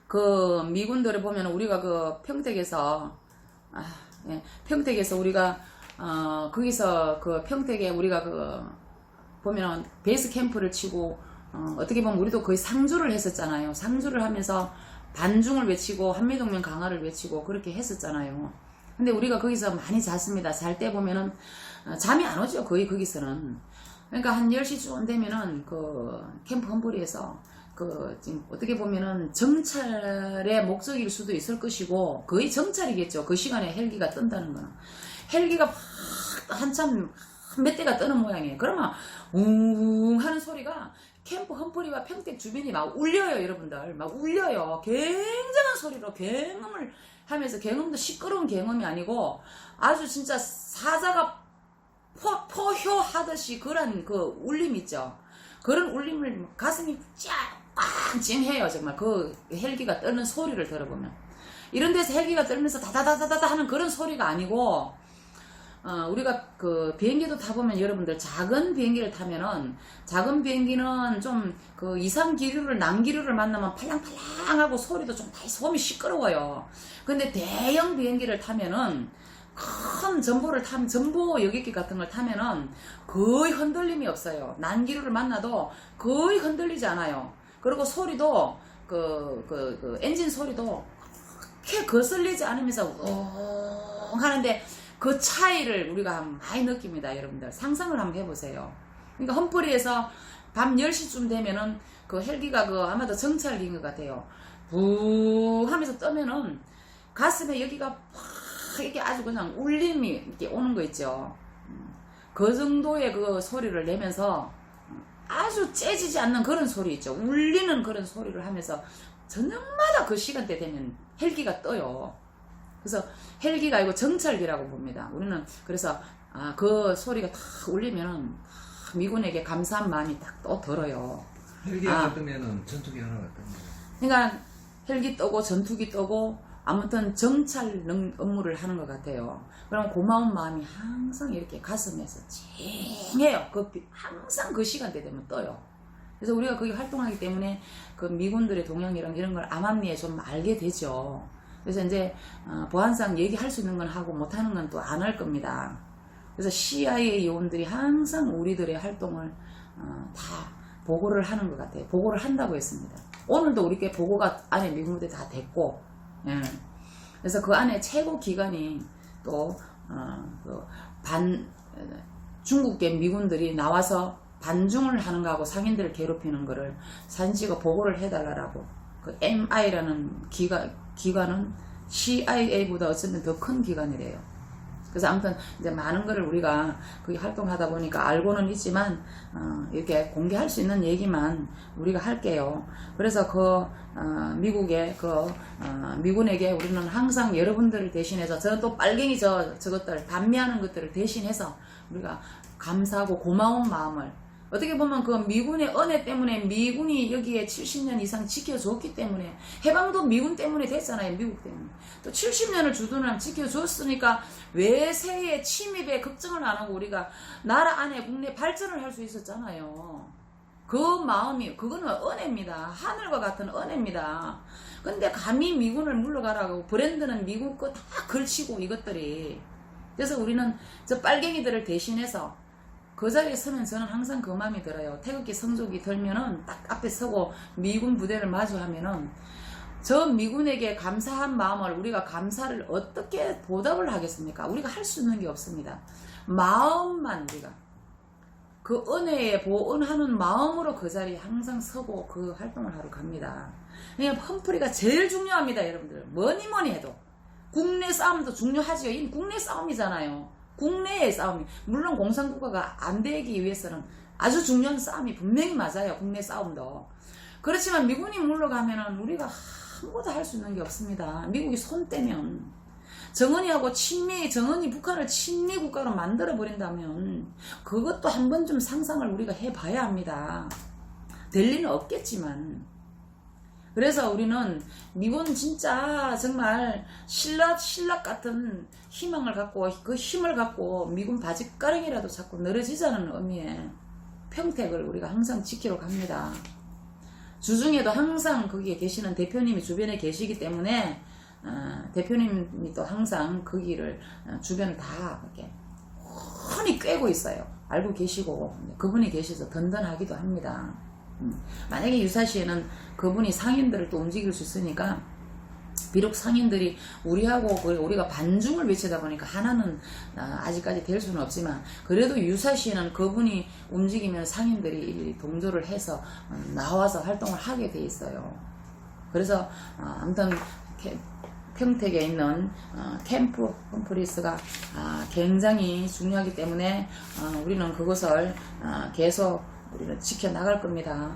[SPEAKER 1] 그 미군들을 보면 우리가 그 평택에서 우리가 거기서 그 평택에 우리가 그 보면 베이스 캠프를 치고 어떻게 보면 우리도 거의 상주를 했었잖아요. 상주를 하면서 반중을 외치고 한미동맹 강화를 외치고 그렇게 했었잖아요. 근데 우리가 거기서 많이 잤습니다. 잘 때 보면은 잠이 안 오죠. 거의 거기서는. 그러니까 한 10시쯤 되면은 그 캠프 험불이에서 그 지금 어떻게 보면은 정찰의 목적일 수도 있을 것이고 거의 정찰이겠죠. 그 시간에 헬기가 뜬다는 거는. 헬기가 막 한참 몇 대가 뜨는 모양이에요. 그러면 웅 하는 소리가 캠프 험불이와 평택 주변이 막 울려요. 여러분들 막 울려요. 굉장한 소리로 굉음을 하면서 굉음도 시끄러운 굉음이 아니고 아주 진짜 사자가 포효하듯이 그런 그 울림 있죠. 그런 울림을 가슴이 쫙 찡해요. 정말 그 헬기가 뜨는 소리를 들어보면 이런 데서 헬기가 뜨면서 다다다다다 하는 그런 소리가 아니고 우리가 그 비행기도 타보면 여러분들 작은 비행기를 타면은 작은 비행기는 좀 그 이상 기류를 난기류를 만나면 팔랑팔랑하고 소리도 좀 소음이 시끄러워요. 근데 대형 비행기를 타면은 큰 전보 여객기 같은 걸 타면은 거의 흔들림이 없어요. 난기류를 만나도 거의 흔들리지 않아요. 그리고 소리도 그 엔진 소리도 그렇게 거슬리지 않으면서 하는데 그 차이를 우리가 많이 느낍니다, 여러분들. 상상을 한번 해보세요. 그러니까 험프리에서 밤 10시쯤 되면은 그 헬기가 아마도 정찰기인 것 같아요. 부 하면서 뜨면은 가슴에 여기가 확 이게 아주 그냥 울림이 이렇게 오는 거 있죠. 그 정도의 그 소리를 내면서 아주 째지지 않는 그런 소리 있죠. 울리는 그런 소리를 하면서 저녁마다 그 시간대 되면 헬기가 떠요. 그래서 헬기가 아니고 정찰기라고 봅니다. 우리는 그래서 그 소리가 탁 울리면은 미군에게 감사한 마음이 딱 또 들어요.
[SPEAKER 2] 헬기 하나 뜨면은 전투기 하나가 뜹니다.
[SPEAKER 1] 그러니까 헬기 뜨고 전투기 뜨고 아무튼 정찰 업무를 하는 것 같아요. 그럼 고마운 마음이 항상 이렇게 가슴에서 찡해요. 항상 그 시간대 되면 떠요. 그래서 우리가 거기 활동하기 때문에 그 미군들의 동향이랑 이런 걸 암암리에 좀 알게 되죠. 그래서 이제 보안상 얘기할 수 있는 건 하고 못하는 건 또 안 할 겁니다. 그래서 CIA 요원들이 항상 우리들의 활동을 다 보고를 하는 것 같아요. 보고를 한다고 했습니다. 오늘도 우리께 보고가 안에 미군부대 다 됐고, 예. 그래서 그 안에 최고 기관이 또 중국계 미군들이 나와서 반중을 하는 거하고 상인들을 괴롭히는 거를 산지가 보고를 해달라고. 그 MI라는 기관은 CIA보다 어쩌면 더 큰 기관이래요. 그래서 아무튼 이제 많은 거를 우리가 거기 활동하다 보니까 알고는 있지만 이렇게 공개할 수 있는 얘기만 우리가 할게요. 그래서 미국의 미군에게 우리는 항상 여러분들을 대신해서 저는 또 빨갱이 저것들 반미하는 것들을 대신해서 우리가 감사하고 고마운 마음을, 어떻게 보면 그 미군의 은혜 때문에 미군이 여기에 70년 이상 지켜줬기 때문에, 해방도 미군 때문에 됐잖아요. 미국 때문에. 또 70년을 주둔하면 지켜줬으니까 외세의 침입에 걱정을 안 하고 우리가 나라 안에 국내 발전을 할 수 있었잖아요. 그 마음이, 그거는 은혜입니다. 하늘과 같은 은혜입니다. 근데 감히 미군을 물러가라고, 브랜드는 미국 거 다 걸치고 이것들이. 그래서 우리는 저 빨갱이들을 대신해서 그 자리에 서면 저는 항상 그 마음이 들어요. 태극기 성조기 들면은 딱 앞에 서고 미군 부대를 마주하면은 저 미군에게 감사한 마음을, 우리가 감사를 어떻게 보답을 하겠습니까? 우리가 할 수 있는 게 없습니다. 마음만, 우리가 그 은혜에 보은하는 마음으로 그 자리에 항상 서고 그 활동을 하러 갑니다. 그러니까 험프리가 제일 중요합니다. 여러분들 뭐니 해도 국내 싸움도 중요하지요. 이 국내 싸움이잖아요. 국내의 싸움이, 물론 공산국가가 안 되기 위해서는 아주 중요한 싸움이 분명히 맞아요. 국내 싸움도. 그렇지만 미군이 물러가면은 우리가 아무것도 할 수 있는 게 없습니다. 미국이 손 떼면, 정은이하고 정은이 북한을 친미 국가로 만들어 버린다면 그것도 한 번쯤 상상을 우리가 해봐야 합니다. 될 리는 없겠지만. 그래서 우리는 미군 진짜 정말 신라 같은 희망을 갖고, 그 힘을 갖고 미군 바짓가랑이라도 자꾸 늘어지자는 의미의 평택을 우리가 항상 지키러 갑니다. 주중에도 항상 거기에 계시는 대표님이 주변에 계시기 때문에 대표님이 또 항상 거기를 주변을 다 이렇게 훤히 꿰고 있어요. 알고 계시고 그분이 계셔서 든든하기도 합니다. 만약에 유사시에는 그분이 상인들을 또 움직일 수 있으니까, 비록 상인들이 우리가 반중을 외치다 보니까 하나는 아직까지 될 수는 없지만, 그래도 유사시에는 그분이 움직이면 상인들이 동조를 해서 나와서 활동을 하게 돼 있어요. 그래서 아무튼 평택에 있는 캠프 험프리스가 굉장히 중요하기 때문에 우리는 그것을 계속 우리는 지켜나갈 겁니다.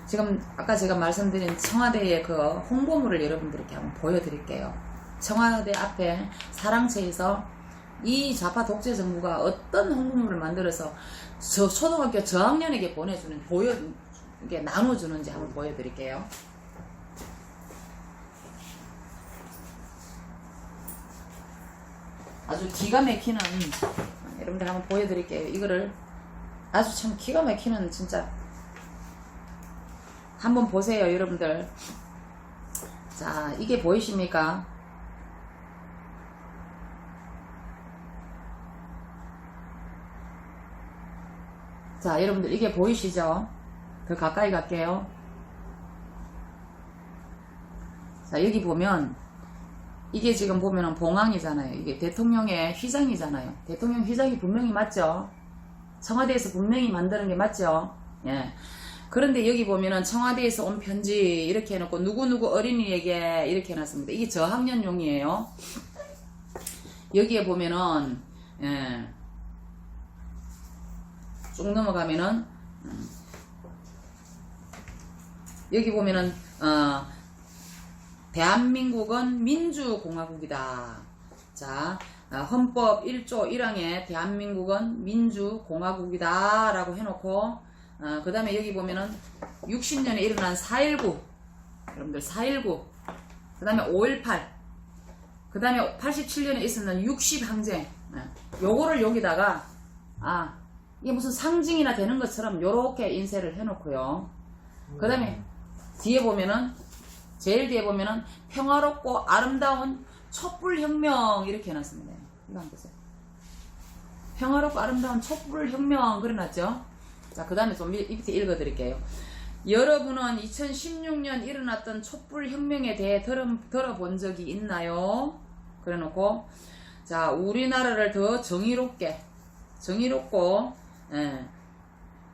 [SPEAKER 1] 지금 아까 제가 말씀드린 청와대의 그 홍보물을 여러분들께 한번 보여드릴게요. 청와대 앞에 사랑채에서 이 좌파 독재 정부가 어떤 홍보물을 만들어서 저 초등학교 저학년에게 이게 나눠주는지 한번 보여드릴게요. 아주 기가 막히는, 여러분들 한번 보여드릴게요. 이거를 아주 참 기가 막히는, 진짜 한번 보세요 여러분들. 자, 이게 보이십니까? 자, 여러분들 이게 보이시죠? 더 가까이 갈게요. 자, 여기 보면 이게 지금 보면은 봉황이잖아요. 이게 대통령의 휘장이잖아요. 대통령 휘장이 분명히 맞죠? 청와대에서 분명히 만드는 게 맞죠? 예. 그런데 여기 보면은 청와대에서 온 편지 이렇게 해놓고 누구누구 어린이에게 이렇게 해놨습니다. 이게 저학년용이에요. 여기에 보면은 쭉 넘어가면은 여기 보면은 대한민국은 민주공화국이다. 자, 헌법 1조 1항에 대한민국은 민주공화국이다 라고 해놓고, 그 다음에 여기 보면은 60년에 일어난 4.19, 여러분들 4.19, 그 다음에 5.18, 그 다음에 87년에 있었는 60항쟁, 요거를 여기다가 이게 무슨 상징이나 되는 것처럼 요렇게 인쇄를 해놓고요. 그 다음에 뒤에 보면은, 제일 뒤에 보면은 평화롭고 아름다운 촛불혁명 이렇게 해놨습니다. 이거 한번 보세요. 평화롭고 아름다운 촛불혁명 그려놨죠. 자, 그 다음에 좀 밑에 읽어드릴게요. 여러분은 2016년 일어났던 촛불혁명에 대해 들어본 적이 있나요? 그래 놓고, 자, 우리나라를 더 정의롭고,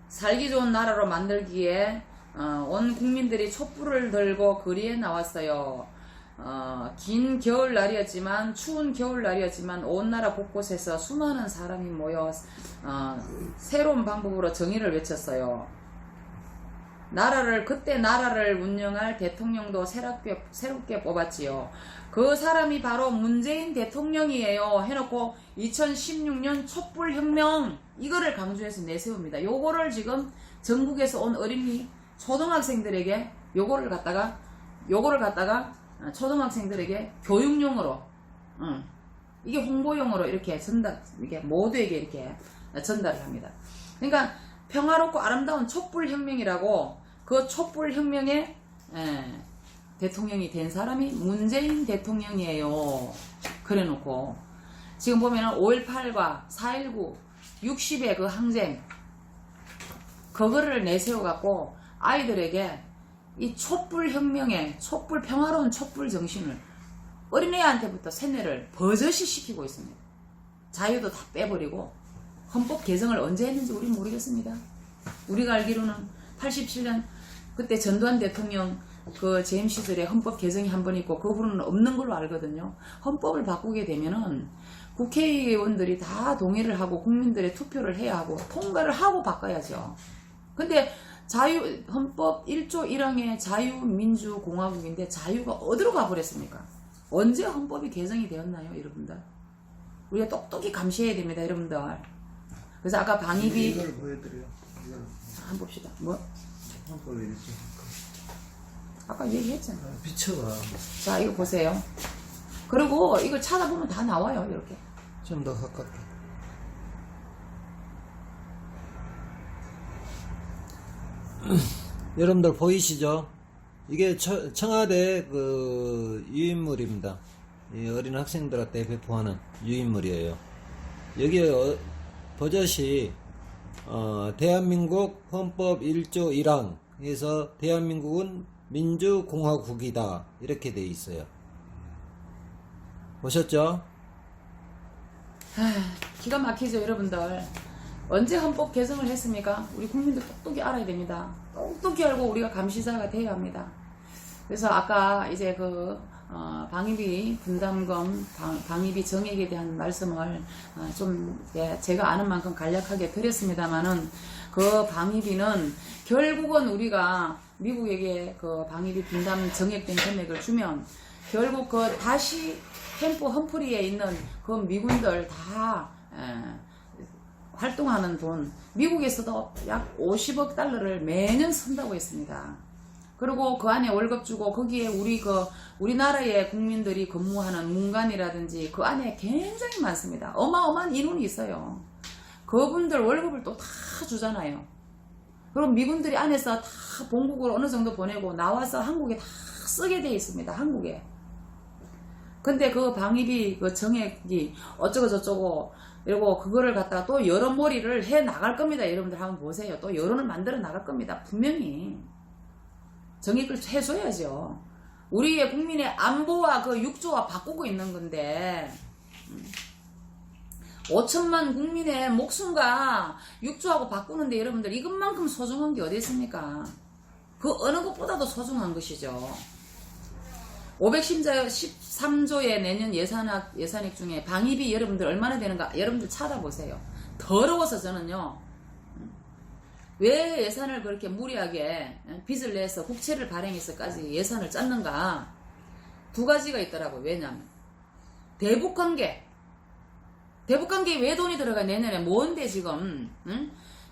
[SPEAKER 1] 살기 좋은 나라로 만들기에, 온 국민들이 촛불을 들고 거리에 나왔어요. 긴 겨울날이었지만, 추운 겨울날이었지만, 온 나라 곳곳에서 수많은 사람이 모여, 새로운 방법으로 정의를 외쳤어요. 그때 나라를 운영할 대통령도 새롭게 뽑았지요. 그 사람이 바로 문재인 대통령이에요. 해놓고 2016년 촛불혁명 이거를 강조해서 내세웁니다. 요거를 지금 전국에서 온 어린이 초등학생들에게 요거를 갖다가 초등학생들에게 교육용으로 이게 홍보용으로 이렇게 이게 모두에게 이렇게 전달을 합니다. 그러니까 평화롭고 아름다운 촛불혁명이라고 그 촛불혁명의 대통령이 된 사람이 문재인 대통령이에요. 그래 놓고 지금 보면은 5.18과 4.19 60의 그 항쟁 그거를 내세워 갖고 아이들에게 이 촛불혁명의 평화로운 촛불 정신을 어린애한테부터 세뇌를 버젓이 시키고 있습니다. 자유도 다 빼버리고 헌법 개정을 언제 했는지 우린 모르겠습니다. 우리가 알기로는 87년 그때 전두환 대통령 그 재임 시절에 헌법 개정이 한 번 있고 그 후로는 없는 걸로 알거든요. 헌법을 바꾸게 되면은 국회의원들이 다 동의를 하고 국민들의 투표를 해야 하고 통과를 하고 바꿔야죠. 근데 헌법 1조 1항의 자유민주공화국인데 자유가 어디로 가버렸습니까? 언제 헌법이 개정이 되었나요, 여러분들? 우리가 똑똑히 감시해야 됩니다, 여러분들. 그래서 아까 방위비
[SPEAKER 2] 이걸 보여드려요. 이걸
[SPEAKER 1] 한번 봅시다. 뭐?
[SPEAKER 2] 헌법에 이렇게
[SPEAKER 1] 아까 얘기했잖아.
[SPEAKER 2] 비춰봐.
[SPEAKER 1] 자, 이거 보세요. 그리고 이걸 찾아보면 다 나와요, 이렇게.
[SPEAKER 2] 좀 더 가깝게. 여러분들 보이시죠? 이게 청와대 그 유인물입니다. 이 어린 학생들한테 배포하는 유인물이에요. 여기에 버젓이 대한민국 헌법 1조 1항에서 대한민국은 민주공화국이다 이렇게 돼 있어요. 보셨죠?
[SPEAKER 1] 기가 막히죠, 여러분들. 언제 헌법 개정을 했습니까? 우리 국민들 똑똑히 알아야 됩니다. 똑똑히 알고 우리가 감시자가 돼야 합니다. 그래서 아까 이제 방위비 분담금, 방위비 정액에 대한 말씀을 좀 제가 아는 만큼 간략하게 드렸습니다만은 그 방위비는 결국은 우리가 미국에게 그 방위비 분담 정액된 금액을 주면 결국 다시 캠프 험프리에 있는 그 미군들 다 활동하는 돈, 미국에서도 약 50억 달러를 매년 쓴다고 했습니다. 그리고 그 안에 월급 주고 거기에 우리나라의 국민들이 근무하는 문관이라든지 그 안에 굉장히 많습니다. 어마어마한 인원이 있어요. 그분들 월급을 또 다 주잖아요. 그럼 미군들이 안에서 다 본국으로 어느 정도 보내고 나와서 한국에 다 쓰게 돼 있습니다. 한국에. 근데 그 방위비 그 정액이 어쩌고 저쩌고 그리고 그거를 갖다가 또 여론몰이를 해 나갈 겁니다. 여러분들 한번 보세요. 또 여론을 만들어 나갈 겁니다. 분명히. 정액을 해줘야죠. 우리의 국민의 안보와 그 육조와 바꾸고 있는 건데 5천만 국민의 목숨과 육조하고 바꾸는데 여러분들 이것만큼 소중한 게 어디 있습니까? 그 어느 것보다도 소중한 것이죠. 513조의 내년 예산액 중에 방위비 여러분들 얼마나 되는가 여러분들 찾아보세요. 더러워서 저는요. 왜 예산을 그렇게 무리하게 빚을 내서 국채를 발행해서까지 예산을 짰는가? 두 가지가 있더라고요. 왜냐하면 대북관계 왜 돈이 들어가 내년에 뭔데 지금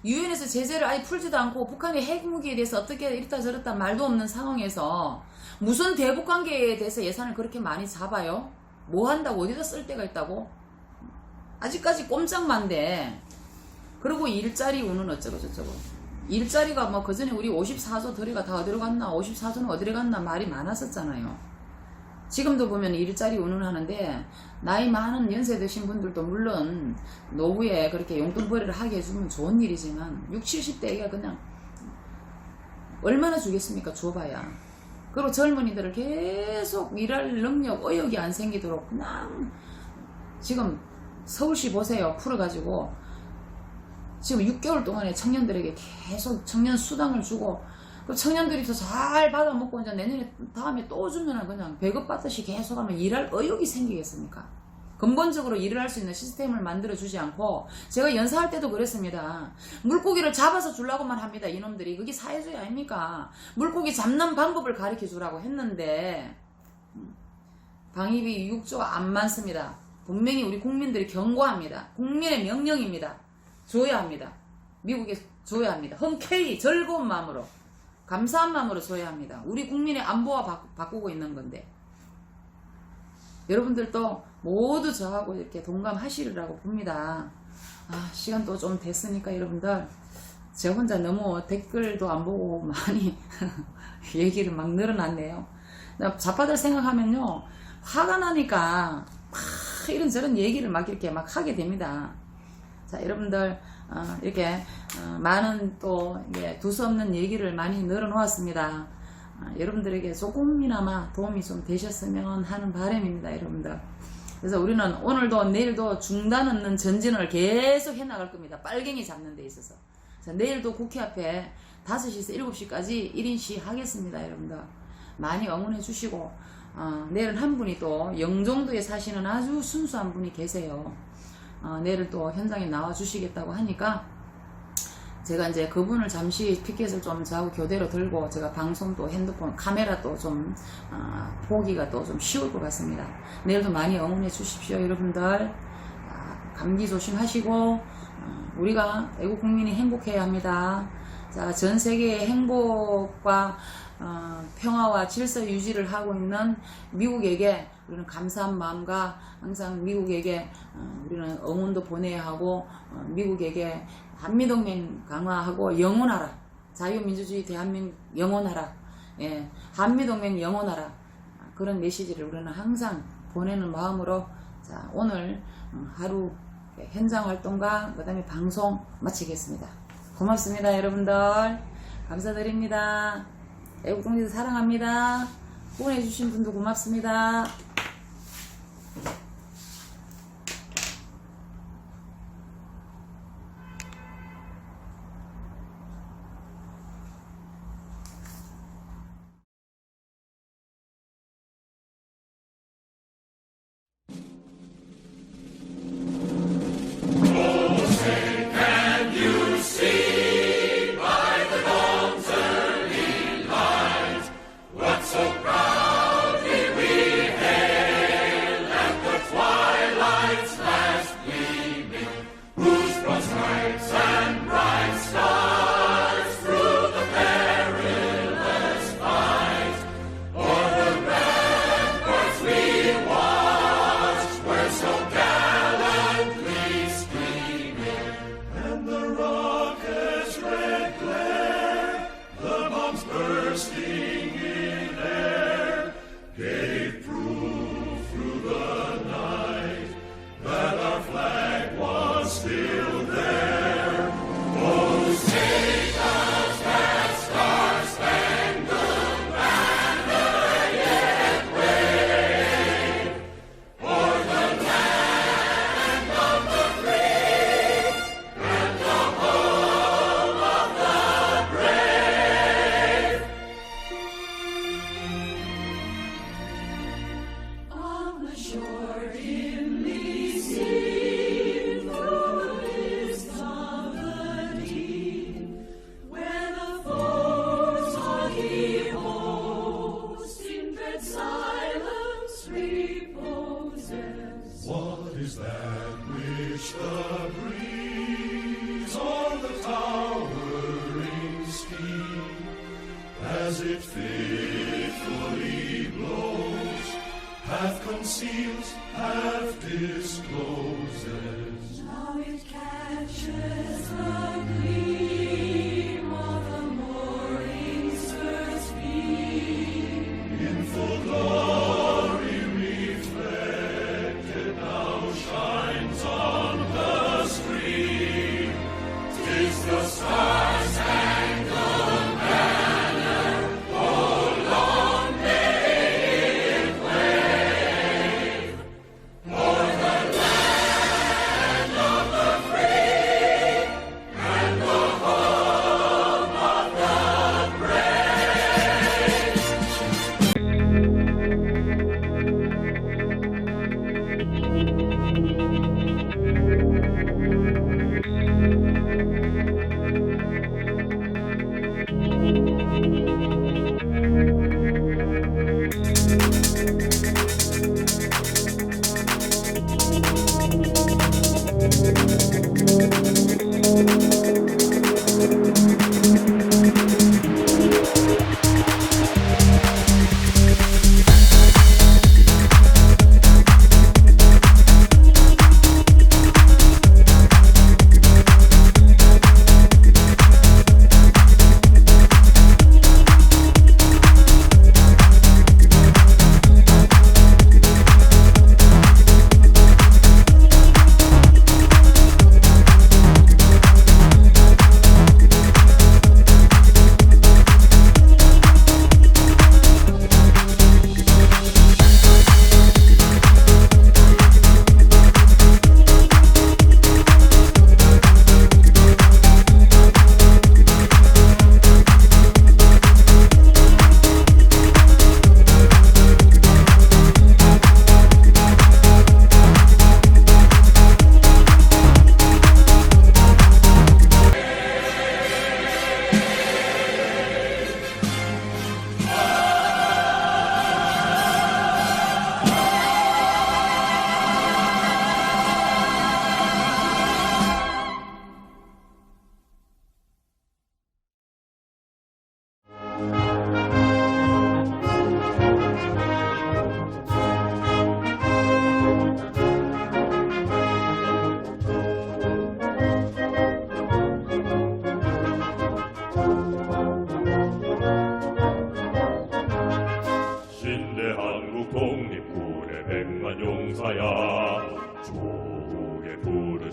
[SPEAKER 1] 유엔에서 제재를 아예 풀지도 않고 북한의 핵무기에 대해서 어떻게 이렇다 저렇다 말도 없는 상황에서 무슨 대북관계에 대해서 예산을 그렇게 많이 잡아요? 뭐 한다고 어디다 쓸 데가 있다고? 아직까지 꼼짝만데. 그리고 일자리 우는 어쩌고 저쩌고. 일자리가 뭐 그전에 우리 54조 들이가 다 어디로 갔나 54조는 어디로 갔나 말이 많았었잖아요. 지금도 보면 일자리 운운하는데 나이 많은 연세 드신 분들도 물론 노후에 그렇게 용돈벌이를 하게 해주면 좋은 일이지만 60, 70대가 그냥 얼마나 주겠습니까? 줘봐야. 그리고 젊은이들을 계속 일할 능력, 의욕이 안 생기도록 그냥 지금 서울시 보세요. 풀어가지고 지금 6개월 동안에 청년들에게 계속 청년 수당을 주고 그 청년들이 더 잘 받아먹고 이제 내년에 다음에 또 주면은 그냥 배급받듯이 계속하면 일할 의욕이 생기겠습니까? 근본적으로 일을 할 수 있는 시스템을 만들어 주지 않고 제가 연사할 때도 그랬습니다. 물고기를 잡아서 주려고만 합니다. 이놈들이. 그게 사회주의 아닙니까? 물고기 잡는 방법을 가르쳐 주라고 했는데 방위비 6조가 안 많습니다. 분명히 우리 국민들이 경고합니다. 국민의 명령입니다. 줘야 합니다. 미국에 줘야 합니다. 흔쾌히 즐거운 마음으로 감사한 마음으로 줘야 합니다. 우리 국민의 안보와 바꾸고 있는 건데 여러분들도 모두 저하고 이렇게 동감하시리라고 봅니다. 시간도 좀 됐으니까 여러분들 제 혼자 너무 댓글도 안 보고 많이 얘기를 막 늘어났네요. 자빠들 생각하면요 화가 나니까 막 이런저런 얘기를 막 이렇게 막 하게 됩니다. 자, 여러분들 이렇게 많은 또 두서없는 얘기를 많이 늘어놓았습니다. 여러분들에게 조금이나마 도움이 좀 되셨으면 하는 바람입니다. 여러분들. 그래서 우리는 오늘도 내일도 중단 없는 전진을 계속 해나갈 겁니다. 빨갱이 잡는 데 있어서. 자, 내일도 국회 앞에 5시에서 7시까지 1인 시 하겠습니다. 여러분들 많이 응원해 주시고 내일은 한 분이 또 영종도에 사시는 아주 순수한 분이 계세요. 내일 또 현장에 나와 주시겠다고 하니까 제가 이제 그분을 잠시 피켓을 좀 저하고 교대로 들고 제가 방송도 핸드폰 카메라 또 좀 보기가 또 좀 쉬울 것 같습니다. 내일도 많이 응원해 주십시오. 여러분들 감기 조심하시고 우리가 애국 국민이 행복해야 합니다. 자, 전 세계의 행복과 평화와 질서 유지를 하고 있는 미국에게 우리는 감사한 마음과 항상 미국에게 우리는 응원도 보내야 하고 미국에게 한미동맹 강화하고 영원하라. 자유민주주의 대한민국 영원하라. 예, 한미동맹 영원하라. 그런 메시지를 우리는 항상 보내는 마음으로 자, 오늘 하루 현장 활동과 그 다음에 방송 마치겠습니다. 고맙습니다. 여러분들 감사드립니다. 애국동지들 사랑합니다. 후원해주신 분도 고맙습니다.
[SPEAKER 3] as it fitfully blows, half conceals, half discloses.
[SPEAKER 4] Now it catches the gleam of the morning's first beam.
[SPEAKER 3] In full glory reflected, now shines on the stream. 'Tis the star-spangled banner.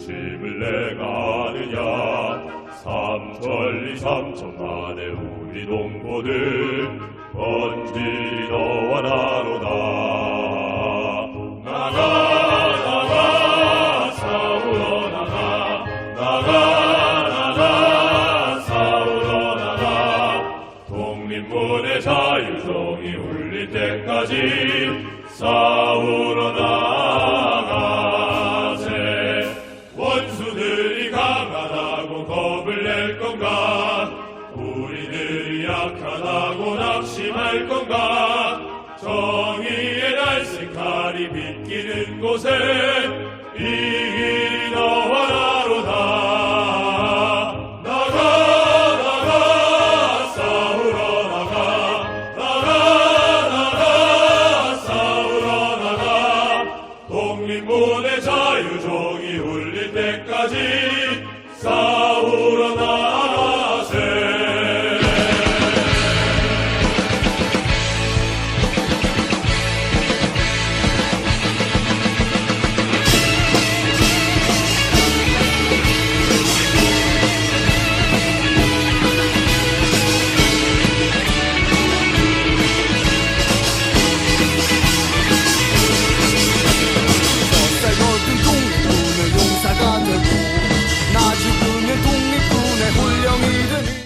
[SPEAKER 3] 힘을 내가 아느냐. 삼천리 삼천만의 우리 동포들 번질이 너와 나로다. 나가 싸우러 나가. 나가 싸우러 나가. 독립문의 자유종이 울릴 때까지 싸우러 나가세. 원수들이 강하다고 겁을 낼 건가. 우리들이 약하다고 낙심할 건가. 정의의 날쌘 칼이 빗기는 곳에 이 길이 너와 나로다. 나가 싸우러 나가. 나가 싸우러 나가. 독립문의 자유종이 울릴 때까지